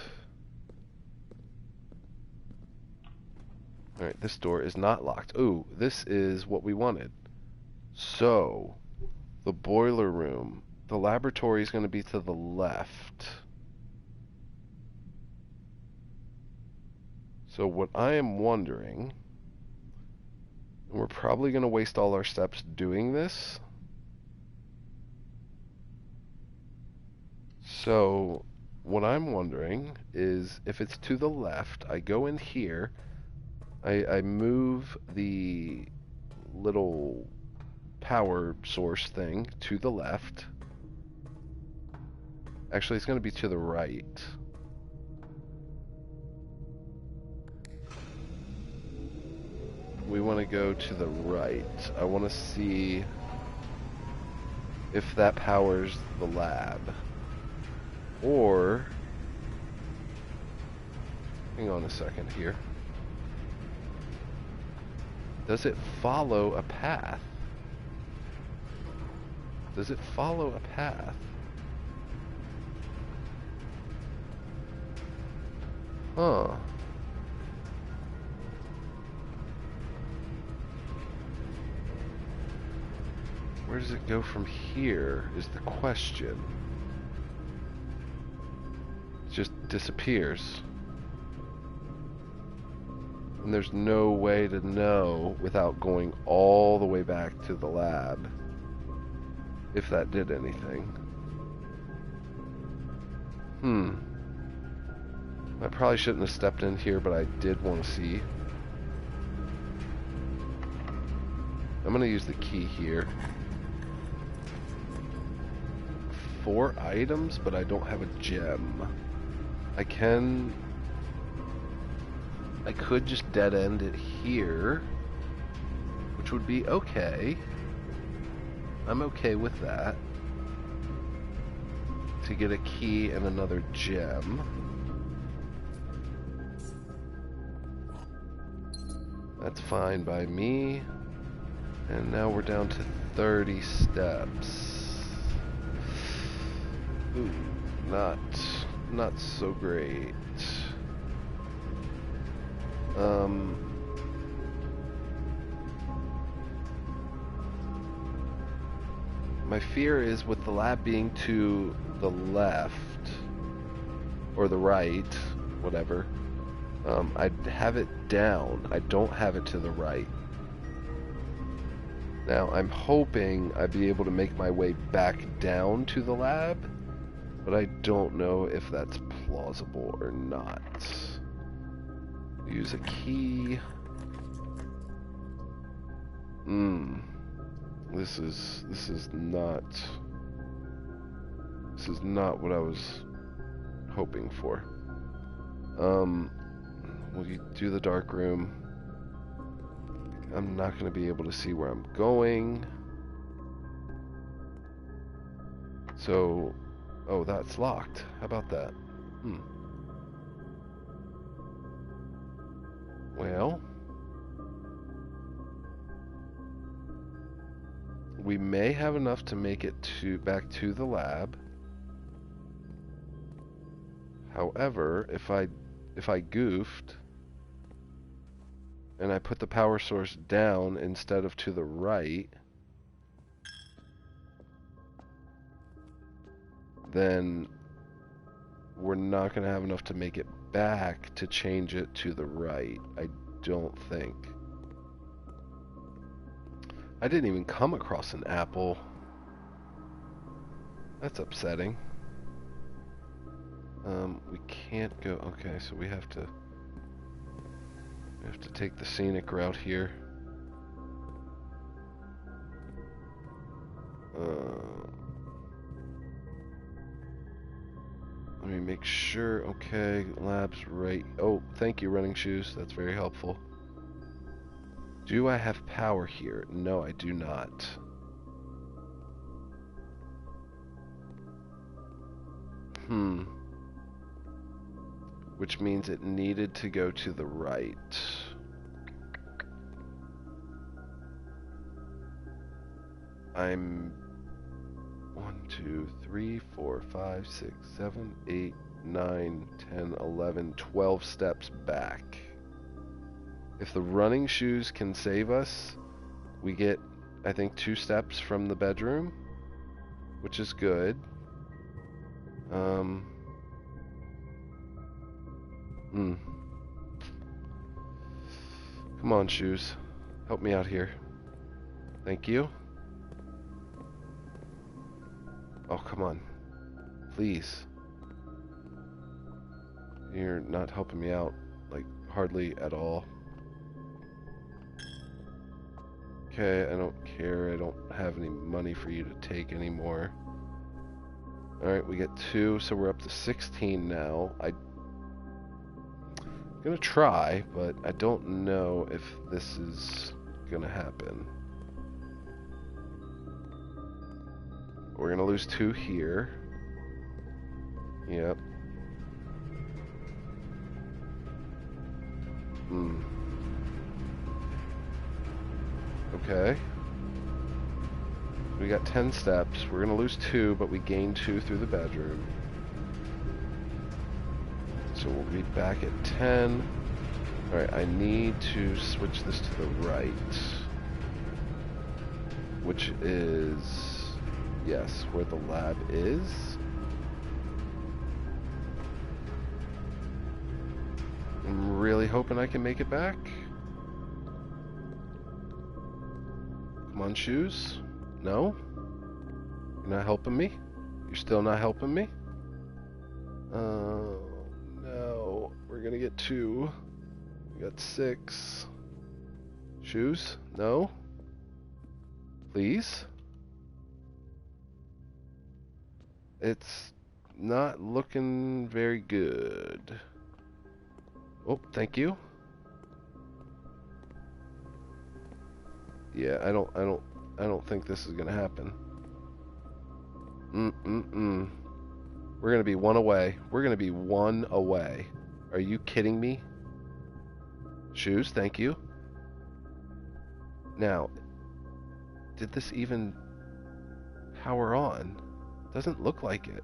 Alright, this door is not locked. Ooh, this is what we wanted. So, the boiler room. The laboratory is going to be to the left. So what I am wondering, and we're probably going to waste all our steps doing this. So what I'm wondering is if it's to the left, I go in here, I move the little power source thing to the left. Actually, it's going to be to the right. We want to go to the right. I want to see if that powers the lab. Or, hang on a second here. Does it follow a path? Does it follow a path? Huh. Where does it go from here is the question. It just disappears. And there's no way to know without going all the way back to the lab if that did anything. I probably shouldn't have stepped in here, but I did want to see. I'm going to use the key here. 4 items, but I don't have a gem. I could just dead end it here, which would be okay. I'm okay with that. To get a key and another gem. That's fine by me. And now we're down to 30 steps. Ooh, not so great. My fear is with the lab being to the left, or the right, whatever, I'd have it down. I don't have it to the right. Now, I'm hoping I'd be able to make my way back down to the lab, but I don't know if that's plausible or not. Use a key. This is not what I was hoping for. We'll do the dark room. I'm not going to be able to see where I'm going. So, oh, that's locked. How about that? Well, we may have enough to make it back to the lab. However, if I goofed and I put the power source down instead of to the right, then we're not going to have enough to make it back to change it to the right. I don't think. I didn't even come across an apple. That's upsetting. We can't go. Okay, so we have to take the scenic route here. Let me make sure. Okay, lab's right. Oh, thank you, running shoes. That's very helpful. Do I have power here? No, I do not. which means it needed to go to the right. I'm 1, 2, 3, 4, 5, 6, 7, 8, 9, 10, 11, 12 steps back. If the running shoes can save us, we get, I think, 2 steps from the bedroom, which is good. Come on, shoes. Help me out here. Thank you. Oh, come on. Please. You're not helping me out, like, hardly at all. Okay, I don't care. I don't have any money for you to take anymore. Alright, we get 2, so we're up to 16 now. I'm gonna try, but I don't know if this is gonna happen. We're gonna lose 2 here. Yep. Okay. We got 10 steps. We're gonna lose 2, but we gain 2 through the bedroom. So we'll be back at 10. Alright, I need to switch this to the right. Which is... yes, where the lab is. I'm really hoping I can make it back. Come on, shoes. No? You're not helping me? You're still not helping me? No. We're gonna get 2. We got 6. Shoes? No? Please? It's not looking very good. Oh, thank you. Yeah, I don't think this is gonna happen. We're gonna be 1 away. We're gonna be 1 away. Are you kidding me? Shoes, thank you. Now, did this even power on? Doesn't look like it.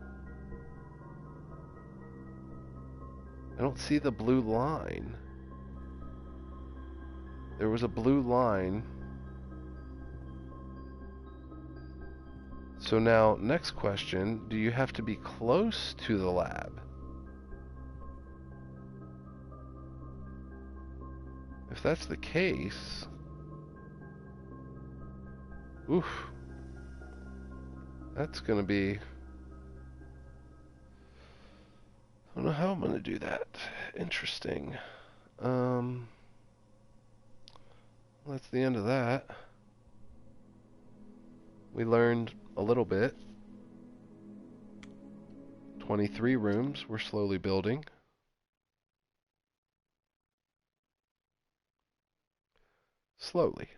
I don't see the blue line. There was a blue line. So now, next question, do you have to be close to the lab? If that's the case... oof. That's gonna be... I don't know how I'm gonna do that. Interesting. That's the end of that. We learned a little bit. 23 rooms. We're slowly building. Slowly.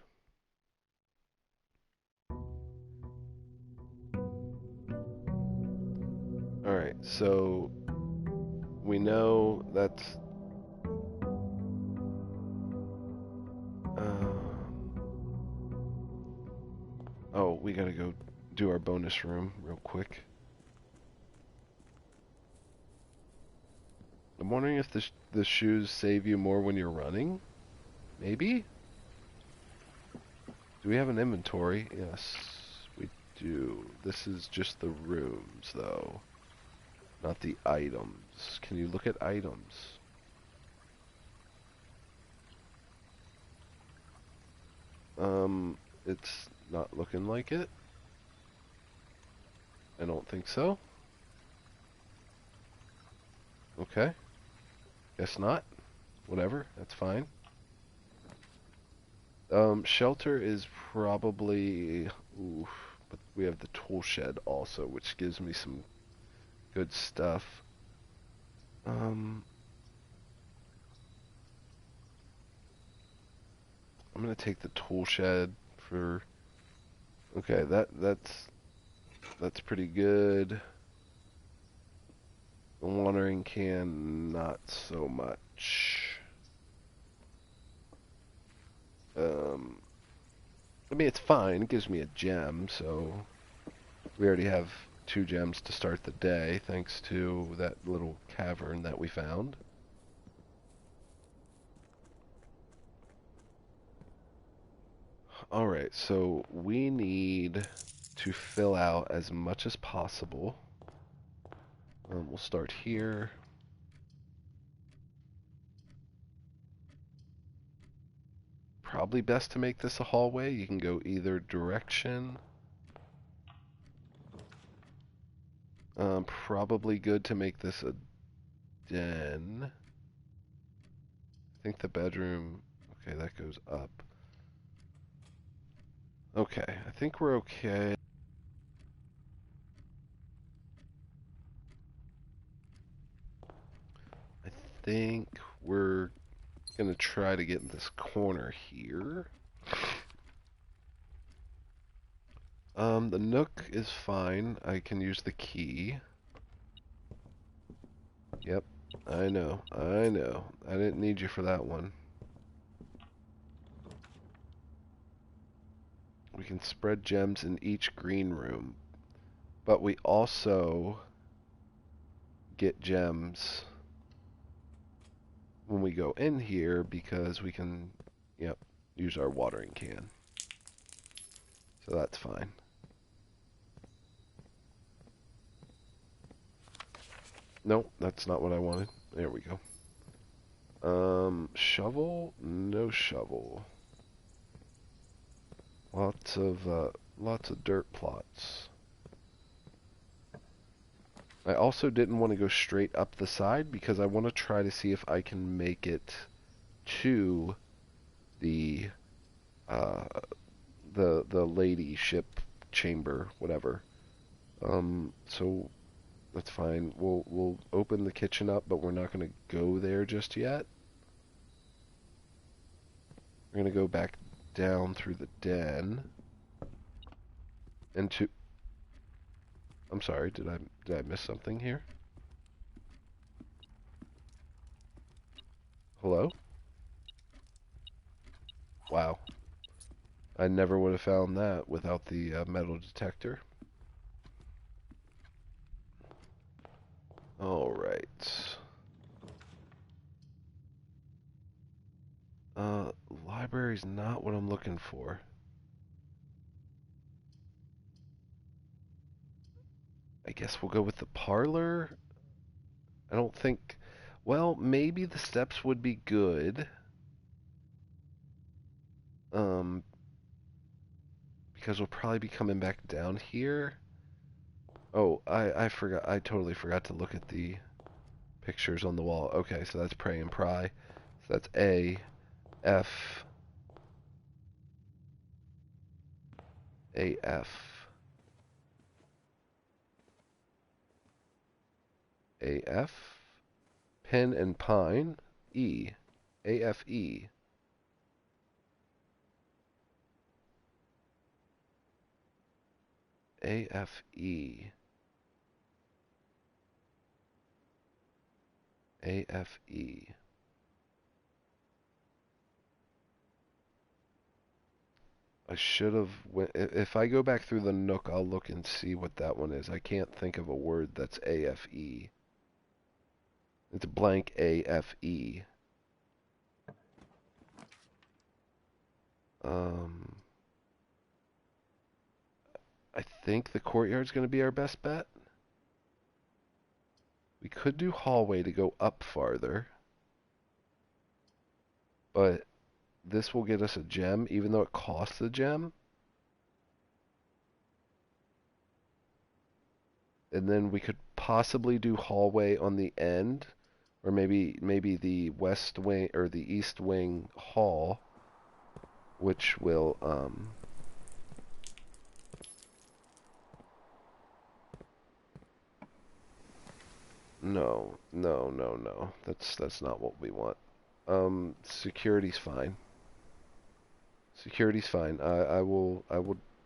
Alright, so we know that's oh, we gotta go do our bonus room real quick. I'm wondering if the shoes save you more when you're running? Maybe? Do we have an inventory? Yes, we do. This is just the rooms, though. Not the items. Can you look at items? It's not looking like it. I don't think so. Okay. Guess not. Whatever, that's fine. Shelter is probably... oof, but we have the tool shed also, which gives me some good stuff. I'm gonna take the tool shed for... okay, that's pretty good. The watering can, not so much. I mean, it's fine. It gives me a gem, so we already have 2 gems to start the day, thanks to that little cavern that we found. Alright, so we need to fill out as much as possible. We'll start here. Probably best to make this a hallway. You can go either direction. Probably good to make this a den. I think the bedroom... Okay, that goes up. Okay, I think we're okay. I think we're gonna try to get in this corner here. The nook is fine. I can use the key. Yep, I know. I didn't need you for that one. We can spread gems in each green room, but we also get gems when we go in here because we can, yep, use our watering can. So that's fine. Nope, that's not what I wanted. There we go. Shovel? No shovel. Lots of dirt plots. I also didn't want to go straight up the side because I want to try to see if I can make it to the the lady ship chamber, whatever. So that's fine. We'll open the kitchen up, but we're not going to go there just yet. We're going to go back down through the den into... I'm sorry, did I miss something here? Hello? Wow. I never would have found that without the metal detector. Alright. Library's not what I'm looking for. I guess we'll go with the parlor. I don't think... Well, maybe the steps would be good. Because we'll probably be coming back down here. Oh, I forgot. I totally forgot to look at the pictures on the wall. Okay, so that's pray and pry. So that's A, F, A, F, A, F, pen and pine, E, A, F, E. A, F, E. A, F, E. I should have... If I go back through the Nook, I'll look and see what that one is. I can't think of a word that's A-F-E. It's blank A-F-E. I think the courtyard's going to be our best bet. We could do hallway to go up farther. But this will get us a gem, even though it costs a gem. And then we could possibly do hallway on the end, or maybe the west wing or the east wing hall, which will no. That's not what we want. Security's fine. Security's fine. I will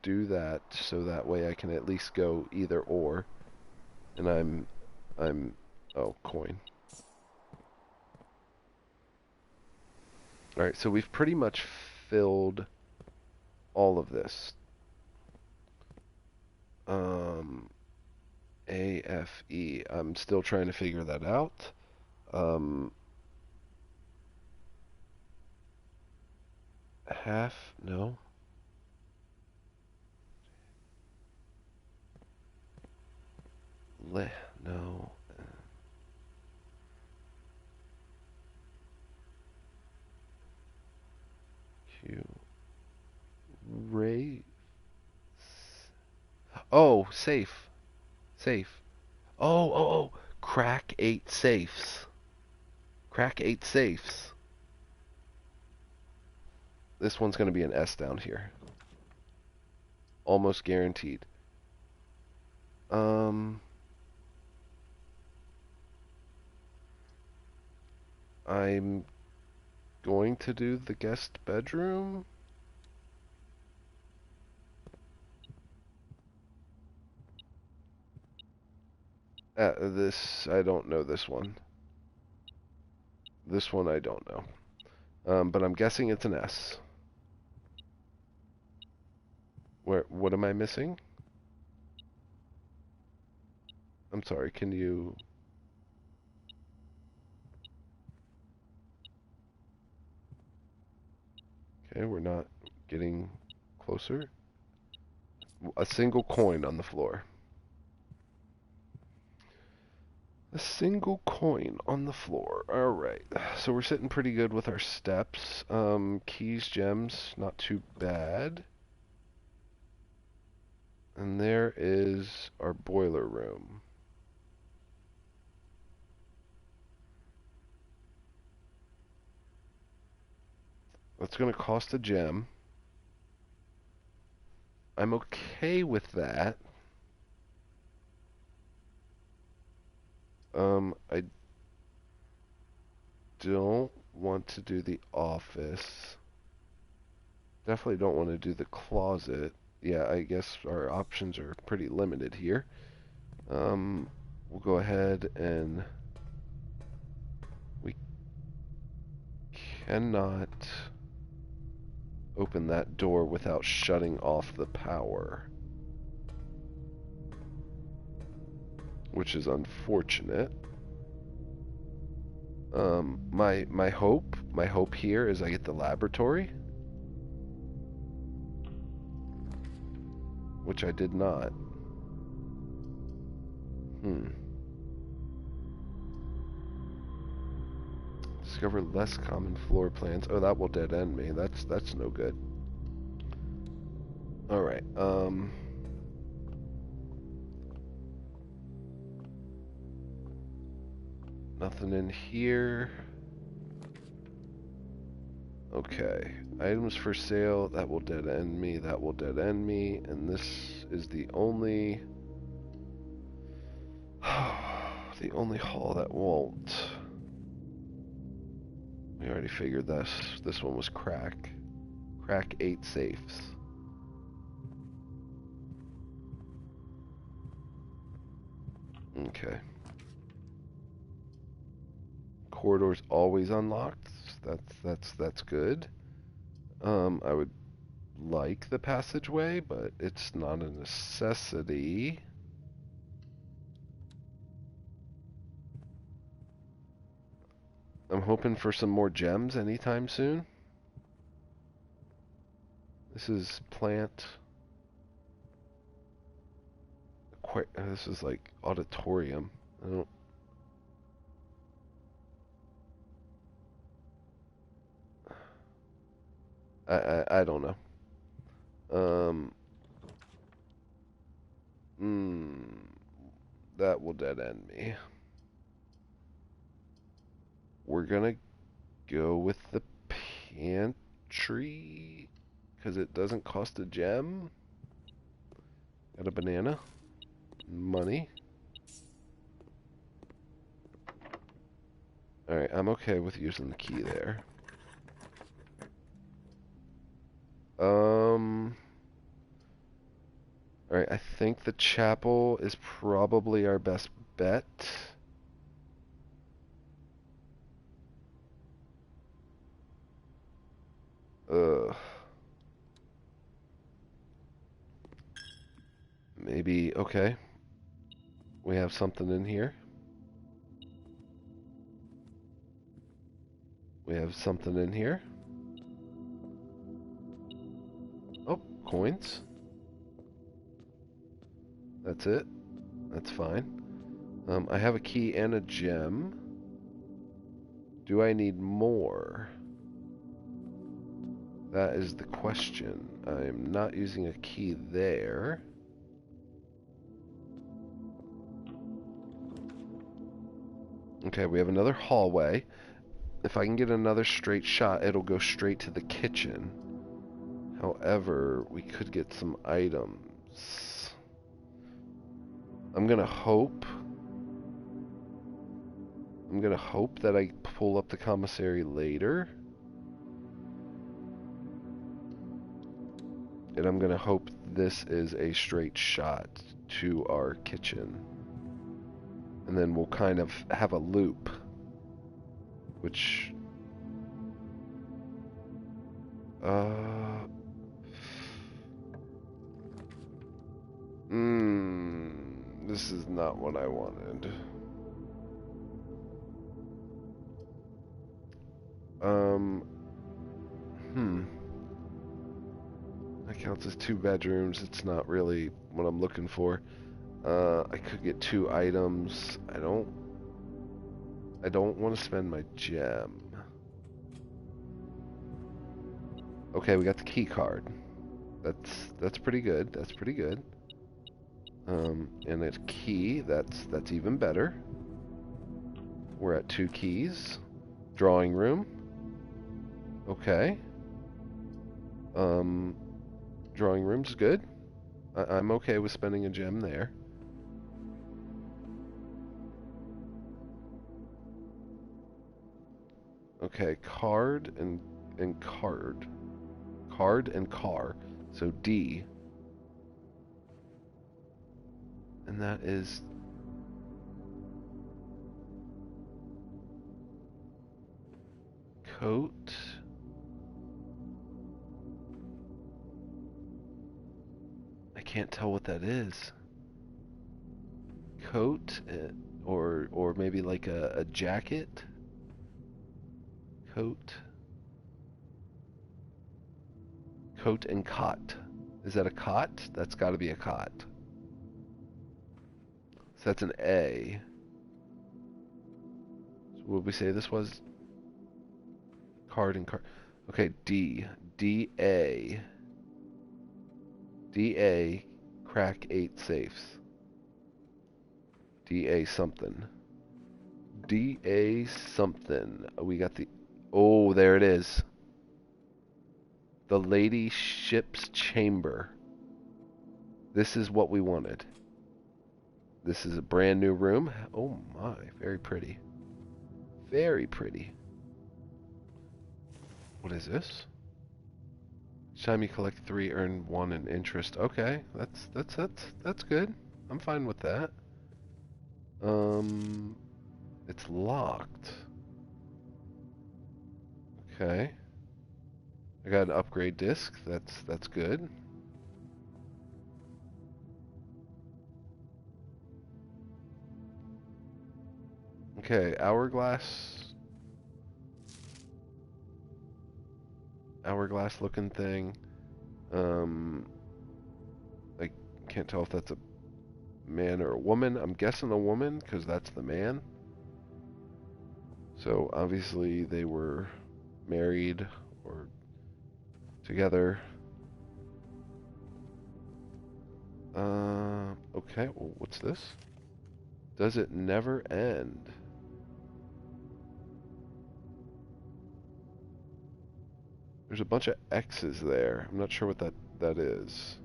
do that so that way I can at least go either or. And I'm Oh, coin. Alright, so we've pretty much filled all of this. AFE. I'm still trying to figure that out. Half, no. No. Q. Ray. Oh, safe. Safe. Oh. Crack 8 safes. Crack 8 safes. This one's going to be an S down here. Almost guaranteed. I'm going to do the guest bedroom. I don't know this one. This one I don't know. But I'm guessing it's an S. What am I missing? I'm sorry, can you... Okay, we're not getting closer. A single coin on the floor. A single coin on the floor. Alright, so we're sitting pretty good with our steps. Keys, gems, not too bad. And there is our boiler room. That's going to cost a gem. I'm okay with that. I don't want to do the office. Definitely don't want to do the closet. Yeah, I guess our options are pretty limited here. We'll go ahead and we cannot open that door without shutting off the power, which is unfortunate. My hope here is I get the laboratory, which I did not. Discover less common floor plans. Oh, that will dead end me. That's no good. All right. Nothing in here. Okay. Items for sale. That will dead end me. That will dead end me. And this is the only... the only hall that won't. We already figured this. This one was crack. Crack 8 safes. Okay. Corridor's always unlocked. That's good. I would like the passageway, but it's not a necessity. I'm hoping for some more gems anytime soon. This is plant. This is like auditorium. I don't. I don't know. That will dead end me. We're gonna go with the pantry because it doesn't cost a gem. Got a banana. Money. Alright, I'm okay with using the key there. Alright, I think the chapel is probably our best bet. Ugh. Maybe, okay. We have something in here. We have something in here. Oh, coins. That's it. That's fine. I have a key and a gem. Do I need more? That is the question. I'm not using a key there. Okay, we have another hallway. If I can get another straight shot, it'll go straight to the kitchen. However, we could get some items. I'm gonna hope that I pull up the commissary later. And I'm gonna hope this is a straight shot to our kitchen. And then we'll kind of have a loop. Which... This is not what I wanted. That counts as 2 bedrooms. It's not really what I'm looking for. I could get 2 items. I don't want to spend my gem. Okay, we got the key card. That's pretty good. That's pretty good. And a key, that's even better. We're at 2 keys. Drawing room. Okay. Drawing room's good. I'm okay with spending a gem there. Okay, card and card. Card and car. So D. And that is coat. I can't tell what that is. Coat, or maybe like a jacket. Coat. Coat and cot. Is that a cot? That's got to be a cot. So that's an A. So what would we say this was? Card and card. Okay, D. D-A. D-A. Crack 8 safes. D-A something. D-A something. We got the... Oh, there it is. The Ladyship's Chamber. This is what we wanted. This is a brand new room. Oh my, very pretty. Very pretty. What is this? Each time you collect 3, earn 1 in interest. Okay, that's good. I'm fine with that. It's locked. Okay. I got an upgrade disc. That's good. Okay, hourglass looking thing. I can't tell if that's a man or a woman. I'm guessing a woman because that's the man. So obviously they were married or together. Okay, well, what's this? Does it never end? There's a bunch of X's there. I'm not sure what that is.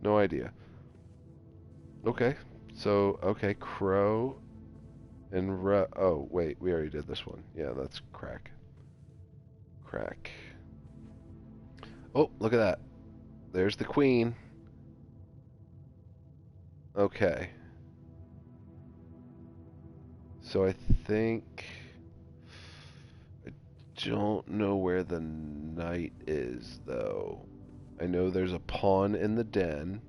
No idea. Okay, so, okay, crow and oh, wait, we already did this one. Yeah, that's crack. Crack. Oh, look at that. There's the queen. Okay. So I think... don't know where the knight is, though. I know there's a pawn in the den.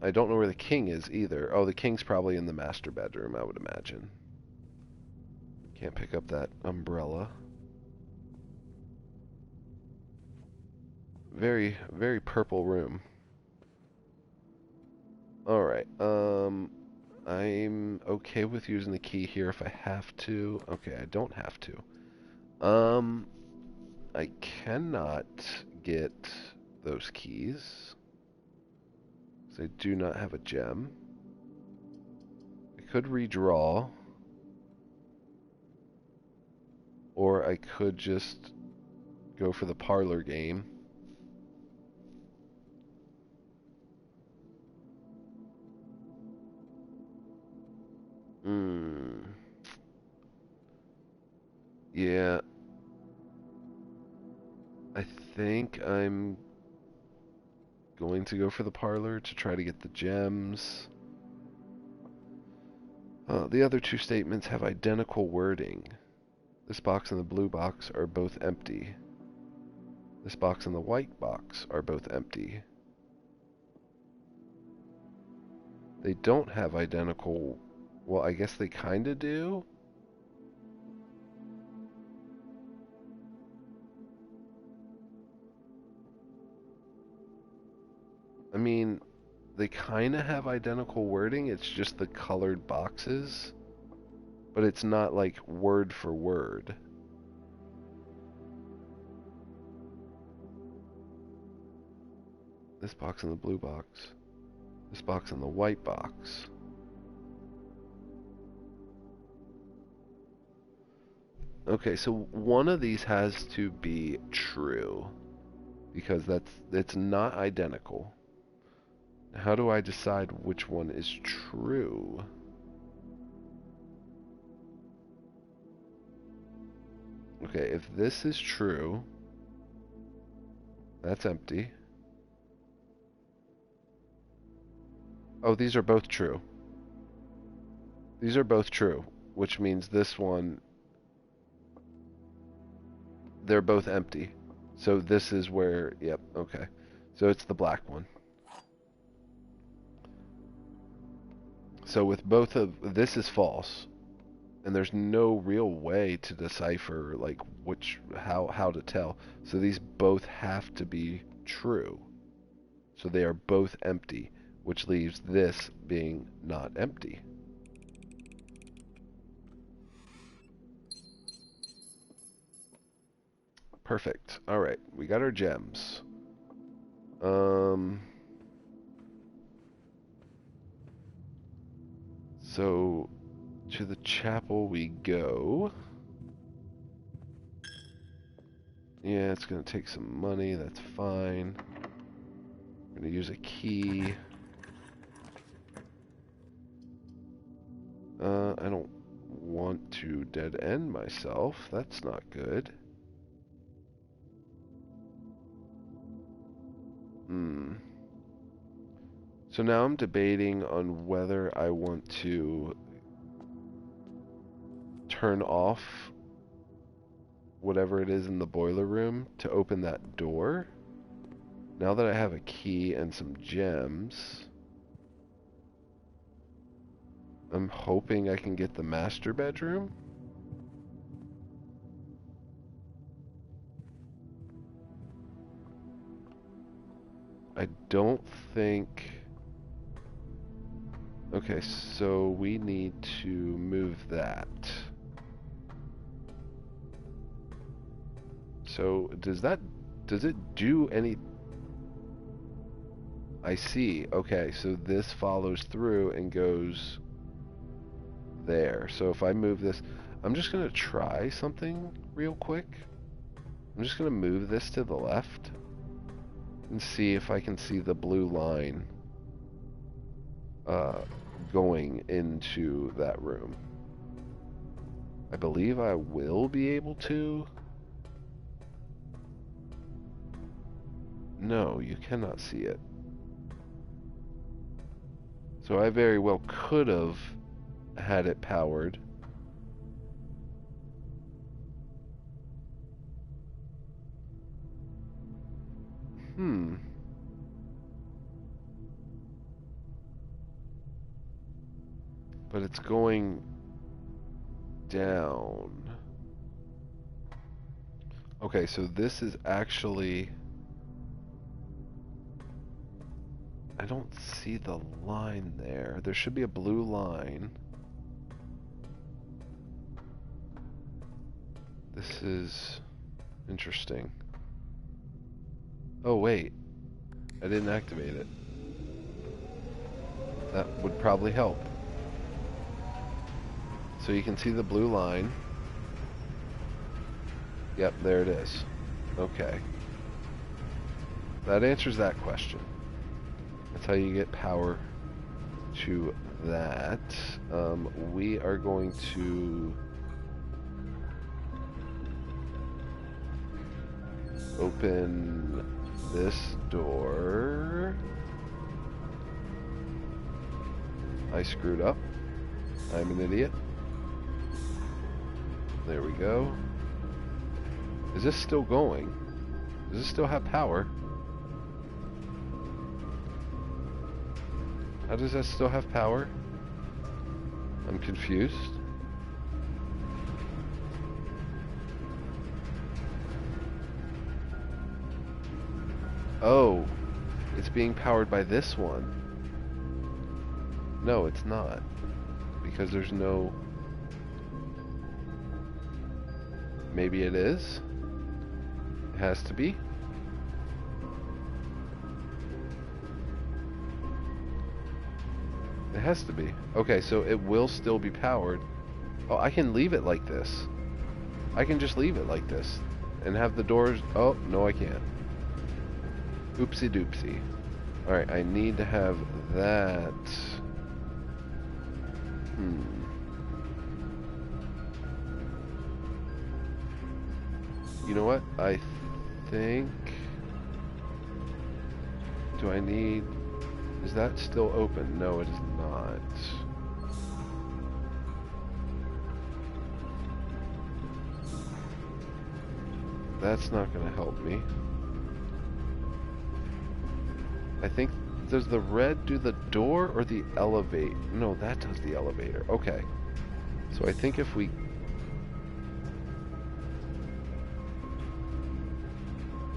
I don't know where the king is either. Oh, the king's probably in the master bedroom, I would imagine. Can't pick up that umbrella. Very, very purple room. Alright, I'm okay with using the key here if I have to. Okay, I don't have to. I cannot get those keys, because I do not have a gem. I could redraw, or I could just go for the parlor game. Yeah, I think I'm going to go for the parlor to try to get the gems. The other two statements have identical wording. This box and the blue box are both empty. This box and the white box are both empty. They don't have identical... Well, I guess they kind of do. I mean, they kind of have identical wording. It's just the colored boxes. But it's not like word for word. This box and the blue box. This box and the white box. Okay, so one of these has to be true, because it's not identical. How do I decide which one is true? Okay, if this is true, that's empty. Oh, these are both true. These are both true, which means this one, they're both empty. So this is where, yep, okay. So it's the black one. So with both of, this is false. And there's no real way to decipher, like, how to tell. So these both have to be true. So they are both empty, which leaves this being not empty. Perfect. Alright, we got our gems. So, to the chapel we go. Yeah, it's going to take some money, that's fine. I'm going to use a key. I don't want to dead end myself, that's not good. So now I'm debating on whether I want to turn off whatever it is in the boiler room to open that door. Now that I have a key and some gems, I'm hoping I can get the master bedroom. I don't think... Okay, so we need to move that. So does it do any... I see. Okay, so this follows through and goes there. So if I move this, I'm just going to try something real quick. I'm just going to move this to the left and see if I can see the blue line going into that room. I believe I will be able to. No, you cannot see it. So I very well could have had it powered. But it's going down. Okay, so this is actually... I don't see the line there. There should be a blue line. This is interesting. Oh, wait. I didn't activate it. That would probably help. So you can see the blue line. Yep, there it is. Okay. That answers that question. That's how you get power to that. We are going to open this door. I screwed up. I'm an idiot. There we go. Is this still going? Does this still have power? How does that still have power? I'm confused. Oh, it's being powered by this one. No, it's not. Because there's no... Maybe it is? It has to be? It has to be. Okay, so it will still be powered. Oh, I can leave it like this. I can just leave it like this. And have the doors... Oh, no I can't. Oopsie doopsie. Alright, I need to have that... You know what? I think... Do I need... Is that still open? No, it is not. That's not going to help me. I think... Does the red do the door or the elevate? No, that does the elevator. Okay. So I think if we...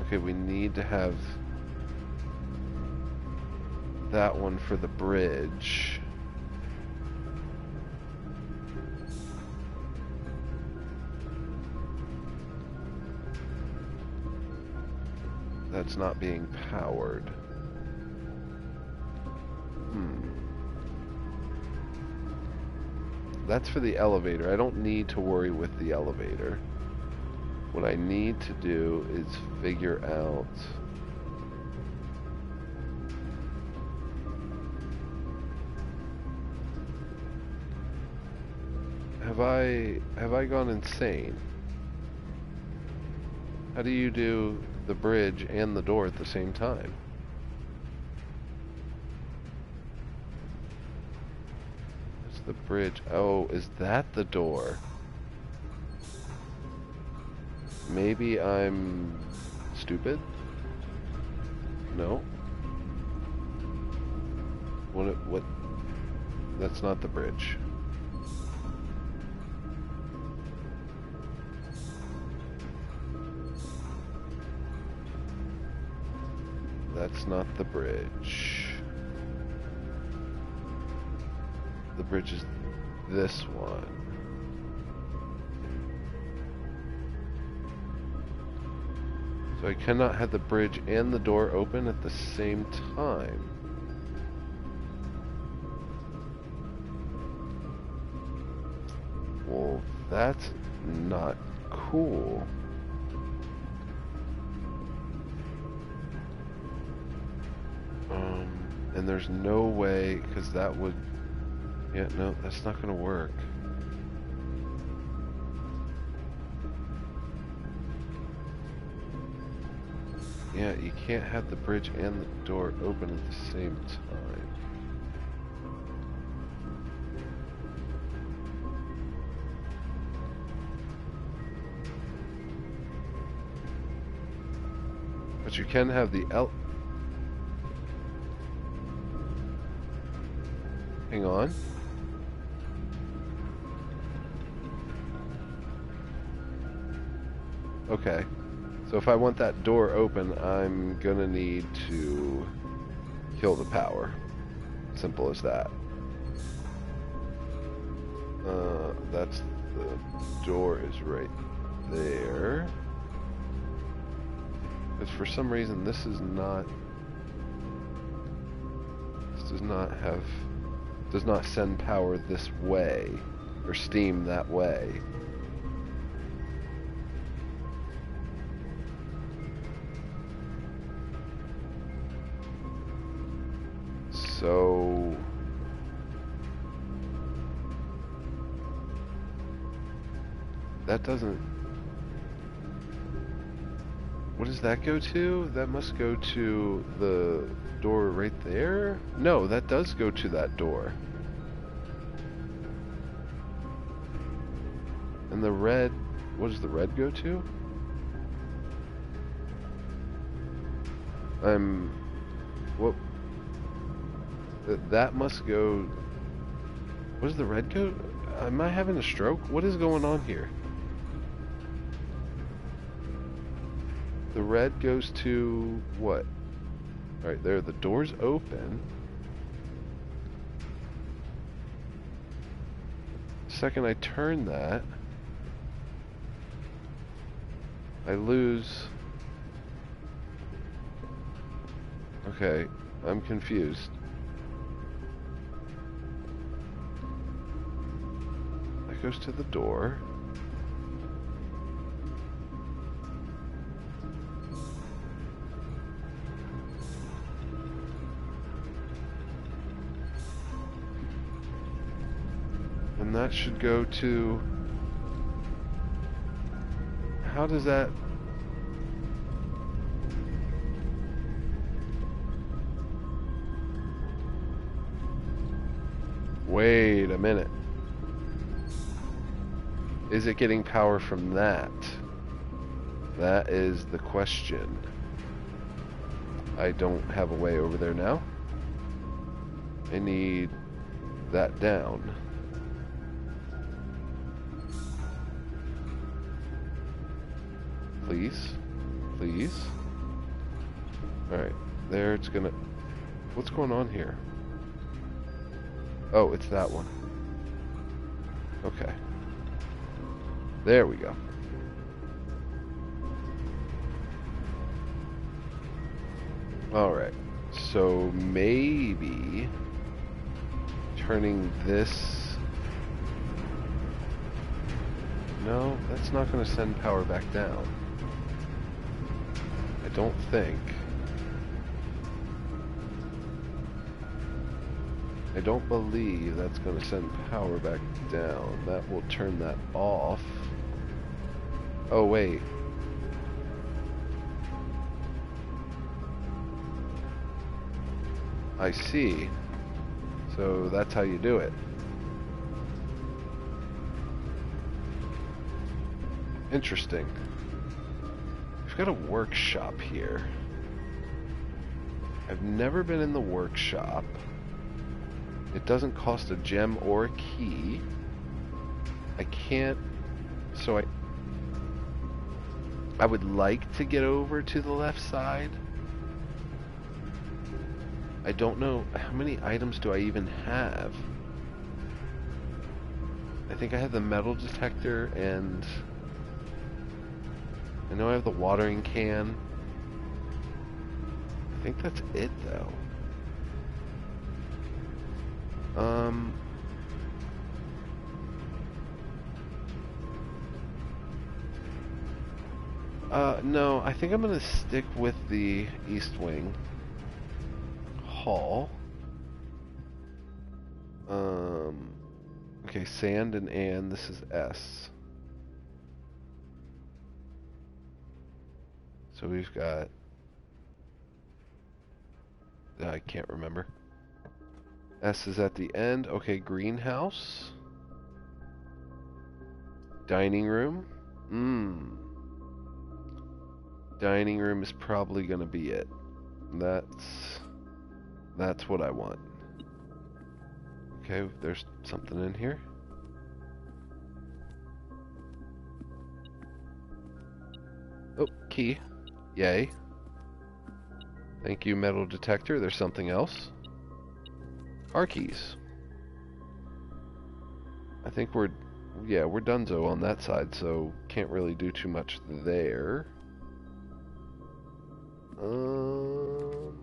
Okay, we need to have that one for the bridge. That's not being powered. That's for the elevator. I don't need to worry with the elevator. What I need to do is figure out... Have I gone insane? How do you do the bridge and the door at the same time? That's the bridge. Oh, is that the door? Maybe I'm stupid? No. What? That's not the bridge. That's not the bridge. The bridge is this one. So I cannot have the bridge and the door open at the same time. Well, that's not cool. And there's no way, because that would... Yeah, no, that's not going to work. Yeah, you can't have the bridge and the door open at the same time. But you can have the Hang on. Okay. So if I want that door open, I'm gonna need to kill the power. Simple as that. That's the door is right there. Because for some reason this does not send power this way, or steam that way. So that doesn't... What does that go to? That must go to the door right there? No, that does go to that door. And the red... What does the red go to? What... That must go... What does the red go? Am I having a stroke? What is going on here? The red goes to what? Alright, there, the door's open. The second I turn that, I lose... Okay, I'm confused. That goes to the door. And that should go to... How does that... Wait a minute. Is it getting power from that? That is the question. I don't have a way over there now. I need that down. Please. Please. Alright. There it's gonna... What's going on here? Oh, it's that one. Okay. There we go. Alright. So maybe turning this... No, that's not going to send power back down. I don't think. I don't believe that's going to send power back down. That will turn that off. Oh, wait. I see. So that's how you do it. Interesting. We've got a workshop here. I've never been in the workshop. It doesn't cost a gem or a key. I can't... So I would like to get over to the left side. I don't know how many items do I even have. I think I have the metal detector, and I know I have the watering can. I think that's it though. No, I think I'm gonna stick with the East Wing Hall. Okay, Sand and Ann, this is S. So we've got... I can't remember. S is at the end. Okay, greenhouse. Dining room. Dining room is probably gonna be it. That's what I want. Okay, there's something in here. Oh, key. Yay. Thank you, metal detector. There's something else. Car keys. I think we're donezo on that side, so can't really do too much there. Ooh.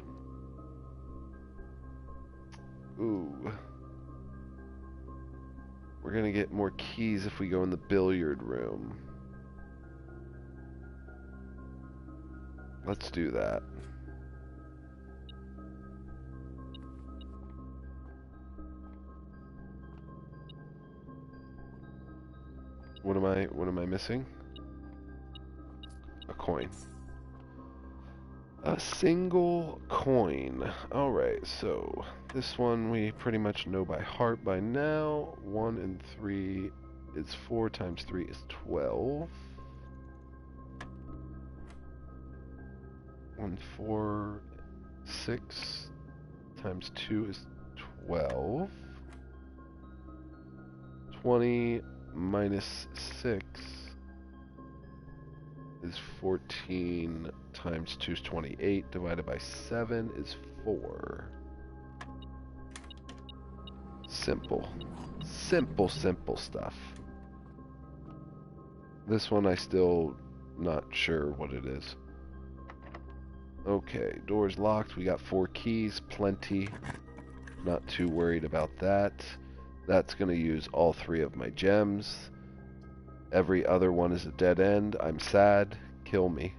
We're gonna get more keys if we go in the billiard room. Let's do that. What am I missing? A coin. A single coin. Alright, so this one we pretty much know by heart by now. 1 and 3 is 4 times 3 is 12. 1, 4, 6 times 2 is 12. 20 minus 6 is 14 times 2 is 28, divided by 7 is 4. Simple. Simple stuff. This one I still not sure what it is. Okay, door's locked. We got 4 keys, plenty. Not too worried about that. That's going to use all 3 of my gems. Every other one is a dead end. I'm sad. Kill me.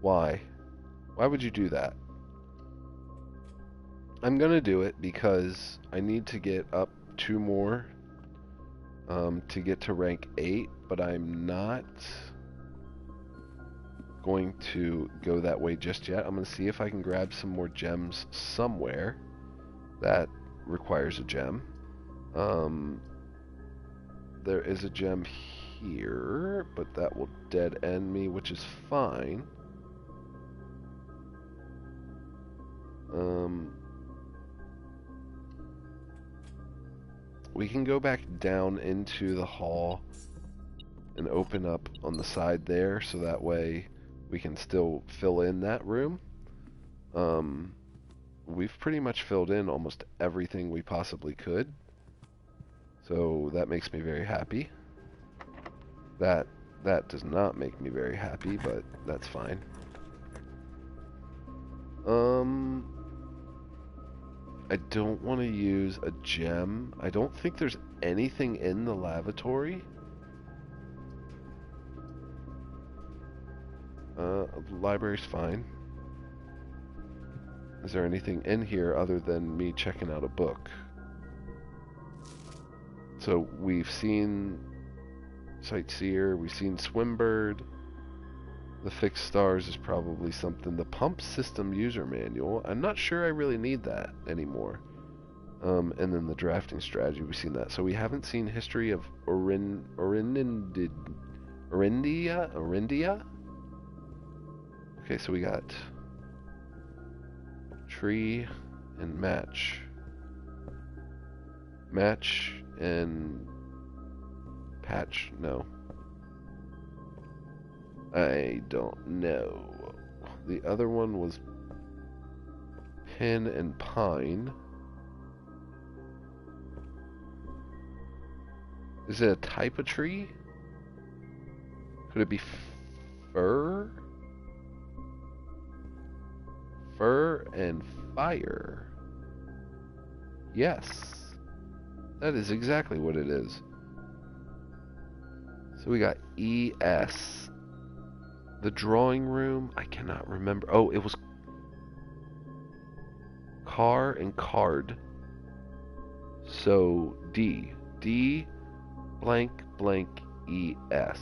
Why? Why would you do that? I'm going to do it because I need to get up 2 more to get to rank 8, but I'm not going to go that way just yet. I'm going to see if I can grab some more gems somewhere that requires a gem. There is a gem here, but that will dead end me, which is fine. We can go back down into the hall and open up on the side there, so that way we can still fill in that room. We've pretty much filled in almost everything we possibly could, so that makes me very happy. That does not make me very happy, but that's fine. I don't want to use a gem. I don't think there's anything in the lavatory. The library's fine. Is there anything in here other than me checking out a book? So we've seen Sightseer, we've seen Swimbird. The fixed stars is probably something. The pump system user manual, I'm not sure I really need that anymore. And then the drafting strategy, we've seen that. So we haven't seen history of Orindia? Okay, so we got tree and match. Match and patch, no. I don't know. The other one was pin and pine. Is it a type of tree? Could it be fir? Fir and fire. Yes. That is exactly what it is. So we got ES. The drawing room, I cannot remember. Oh, it was car and card. So D. D blank blank ES.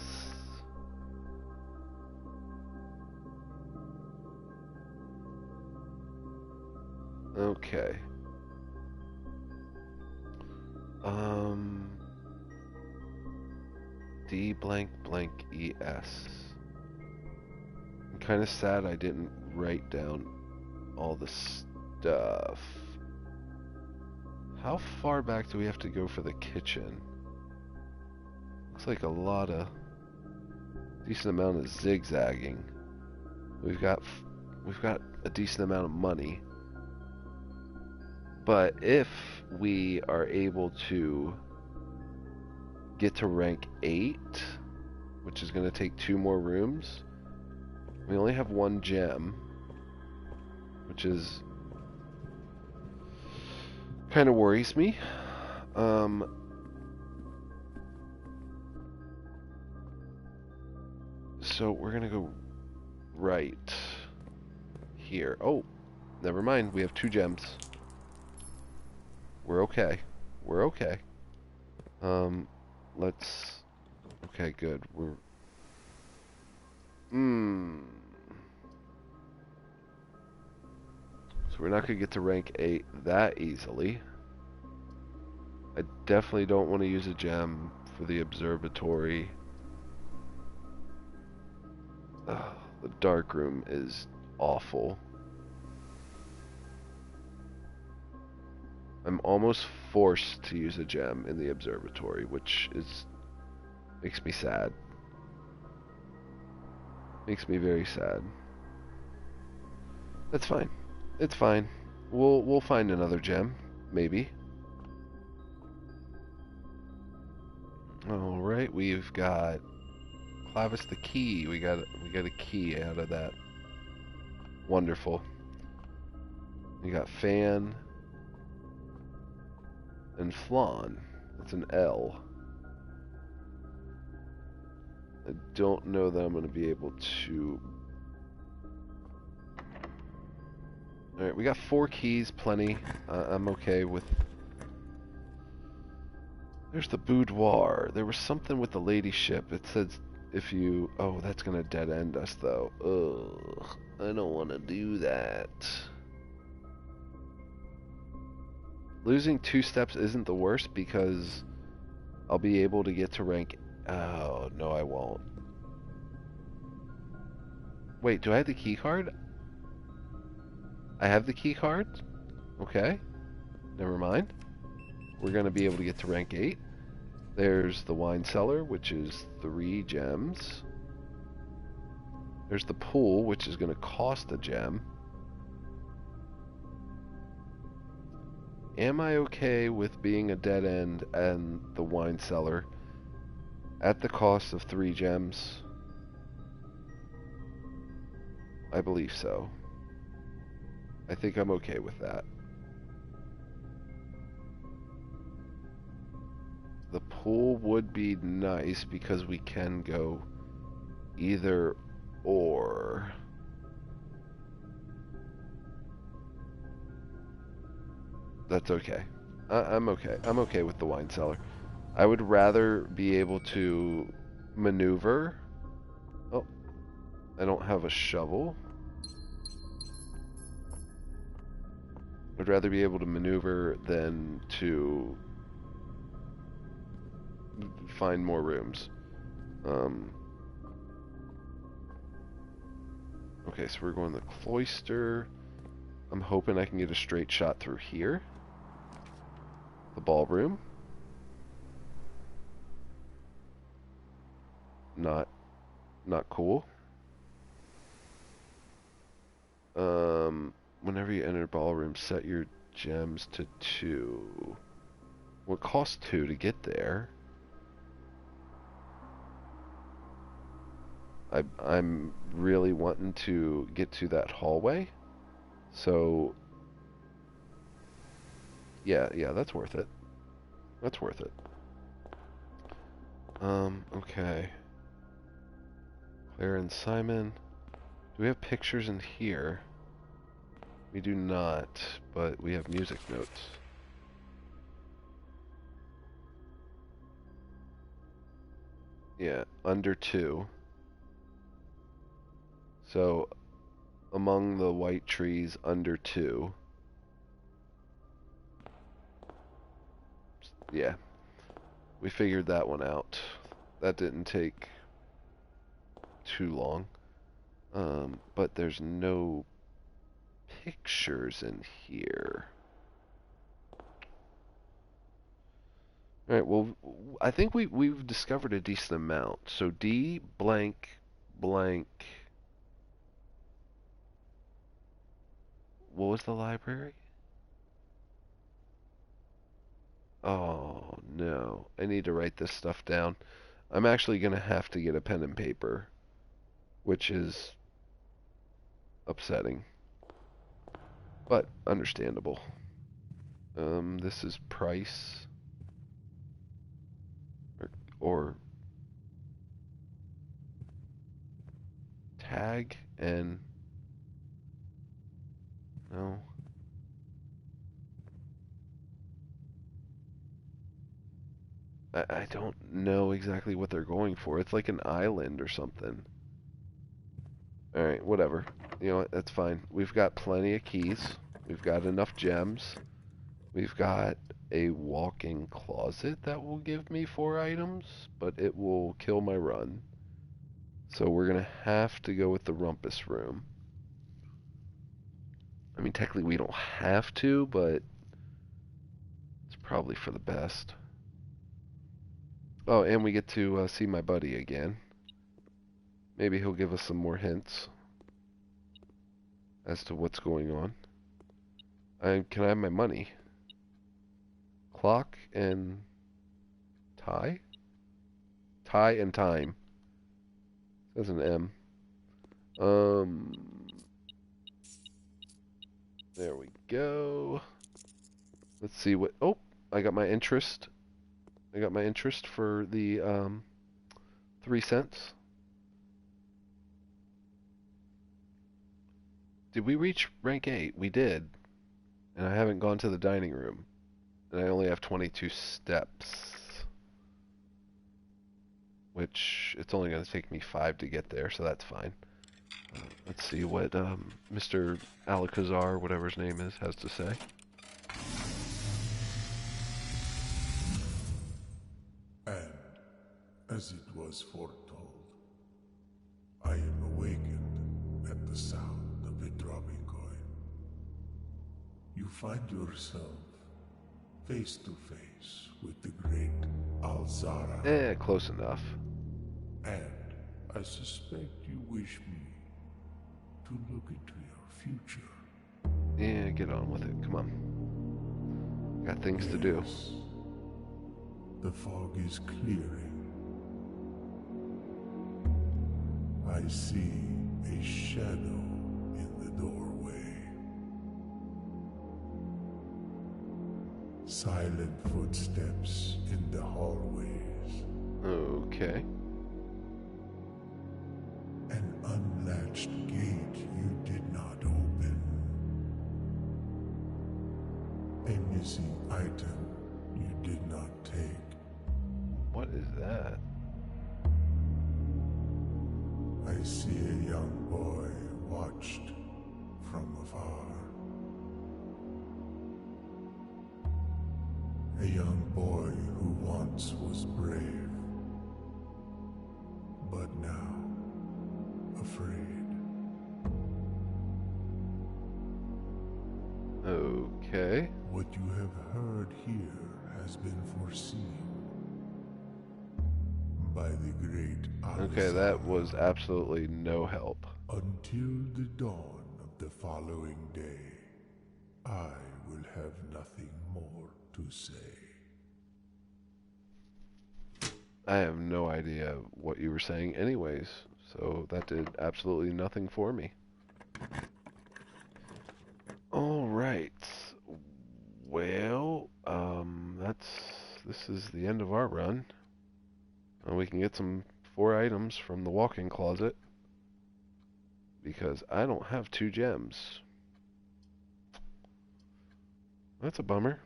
Okay. D blank blank ES. kind of sad I didn't write down all the stuff. How far back do we have to go for the kitchen? Looks like a lot of decent amount of zigzagging. We've got a decent amount of money. But if we are able to get to rank 8, which is going to take 2 more rooms, we only have 1 gem, which is kind of worries me. So we're going to go right here. Oh, never mind. We have 2 gems. We're okay. We're okay. Let's... Okay, good. We're... So we're not going to get to rank 8 that easily. I definitely don't want to use a gem for the observatory. The dark room is awful. I'm almost forced to use a gem in the observatory, which makes me sad. Makes me very sad. That's fine. It's fine. We'll find another gem, maybe. All right, we've got Clavis the key. We got a key out of that. Wonderful. We got Fan and Flan. That's an L. I don't know that I'm going to be able to... Alright, we got 4 keys, plenty. I'm okay with... There's the boudoir. There was something with the ladyship. It says if you... Oh, that's going to dead end us, though. Ugh, I don't want to do that. Losing 2 steps isn't the worst because I'll be able to get to rank... Oh, no I won't. Wait, do I have the key card? I have the key card? Okay. Never mind. We're going to be able to get to rank 8. There's the wine cellar, which is 3 gems. There's the pool, which is going to cost a gem. Am I okay with being a dead end and the wine cellar at the cost of 3 gems? I believe so. I think I'm okay with that. The pool would be nice because we can go either or. That's okay. I'm okay. I'm okay with the wine cellar. I would rather be able to maneuver. Oh, I don't have a shovel. I'd rather be able to maneuver than to find more rooms. Okay, so we're going to the cloister. I'm hoping I can get a straight shot through here. The ballroom. Not cool. Whenever you enter ballroom, set your gems to 2. Well, it costs 2 to get there. I'm really wanting to get to that hallway. So, yeah, that's worth it. That's worth it. Okay. Claire and Simon. Do we have pictures in here? We do not, but we have music notes. Yeah, under 2. So, among the white trees, under 2. Yeah, we figured that one out. That didn't take too long. But there's no pictures in here. All right, well, I think we've discovered a decent amount. So D blank blank. What was the library? Oh no, I need to write this stuff down. I'm actually gonna have to get a pen and paper, which is upsetting, but understandable. This is price or tag and no. I don't know exactly what they're going for. It's like an island or something. Alright, whatever. You know what? That's fine. We've got plenty of keys. We've got enough gems. We've got a walk-in closet that will give me 4 items, but it will kill my run. So we're going to have to go with the rumpus room. I mean, technically we don't have to, but it's probably for the best. Oh, and we get to see my buddy again. Maybe he'll give us some more hints as to what's going on. Can I have my money? Clock and tie? Tie and time. That's an M. There we go. Let's see what. Oh, I got my interest. I got my interest for the 3 cents. Did we reach rank 8? We did. And I haven't gone to the dining room. And I only have 22 steps. Which, it's only going to take me 5 to get there, so that's fine. Let's see what Mr. Alcazar, whatever his name is, has to say.
And, as it was foretold, I am awakened at the sound of a dropping coin. You find yourself face to face with the great Alzara.
Close enough.
And I suspect you wish me to look into your future.
Yeah, get on with it. Come on. Got things to do.
The fog is clearing. I see a shadow in the doorway. Silent footsteps in the hallways.
Okay.
An unlatched gate you did not open. A missing item you did not take.
What is that?
I see a young boy watched from afar. A young boy who once was brave, but now afraid.
Okay.
What you have heard here has been foreseen by the great
Okay, that was
Alzara.
absolutely no help.
Until the dawn of the following day, I will have nothing more to say.
I have no idea what you were saying anyways, so that did absolutely nothing for me. Alright. Well, this is the end of our run. We can get some 4 items from the walk-in closet, because I don't have 2 gems. That's a bummer.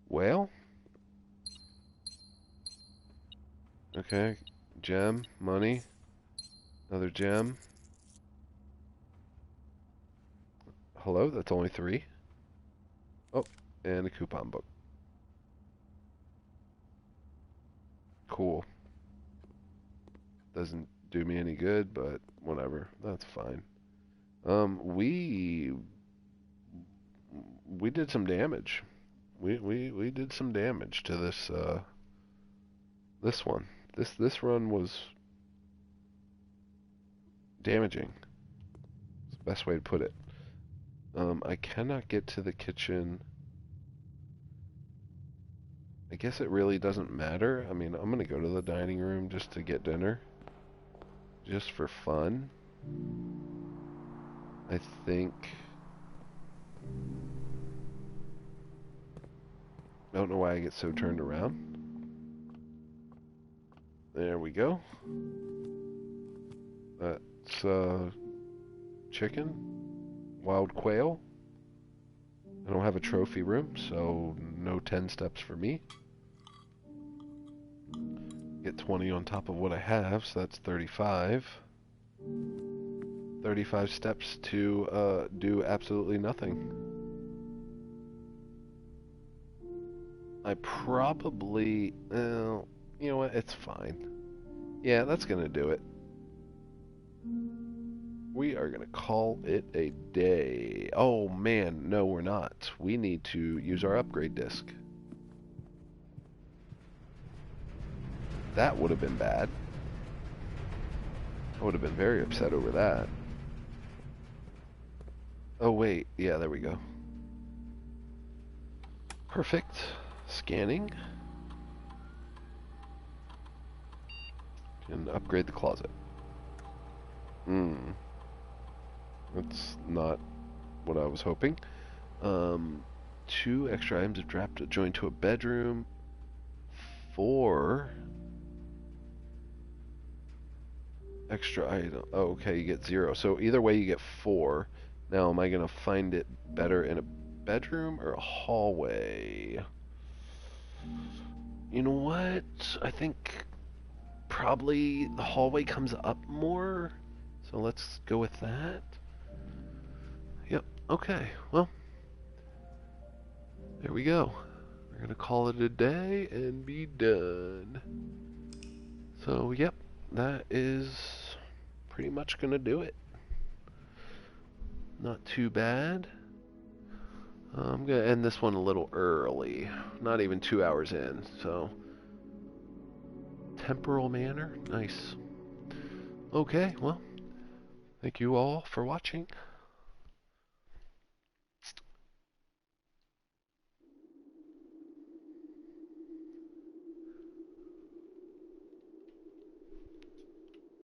Well, okay, gem, money, another gem. Hello, that's only 3. Oh, and a coupon book. Cool. Doesn't do me any good, but whatever. That's fine. We did some damage. We did some damage to this one. This run was damaging. It's the best way to put it. I cannot get to the kitchen. I guess it really doesn't matter. I mean, I'm gonna go to the dining room just to get dinner. Just for fun. I think. I don't know why I get so turned around. There we go. That's chicken, wild quail. I don't have a trophy room, so no 10 steps for me. Get 20 on top of what I have, so that's 35. 35 steps to do absolutely nothing. I probably, you know what, it's fine. Yeah, that's gonna do it. We are gonna call it a day. Oh man, no we're not. We need to use our upgrade disc. That would have been bad. I would have been very upset over that. Oh wait, yeah, there we go. Perfect. Scanning. And upgrade the closet. That's not what I was hoping. 2 extra items adapted joined to a bedroom. 4 extra item. Oh, okay, you get 0. So either way, you get 4. Now, am I gonna find it better in a bedroom or a hallway? You know what? I think probably the hallway comes up more. So let's go with that. Yep. Okay. Well, there we go. We're gonna call it a day and be done. So, yep, that is pretty much gonna do it. Not too bad. I'm gonna end this one a little early. Not even 2 hours in, so. Temporal manner, nice. Okay, well, thank you all for watching.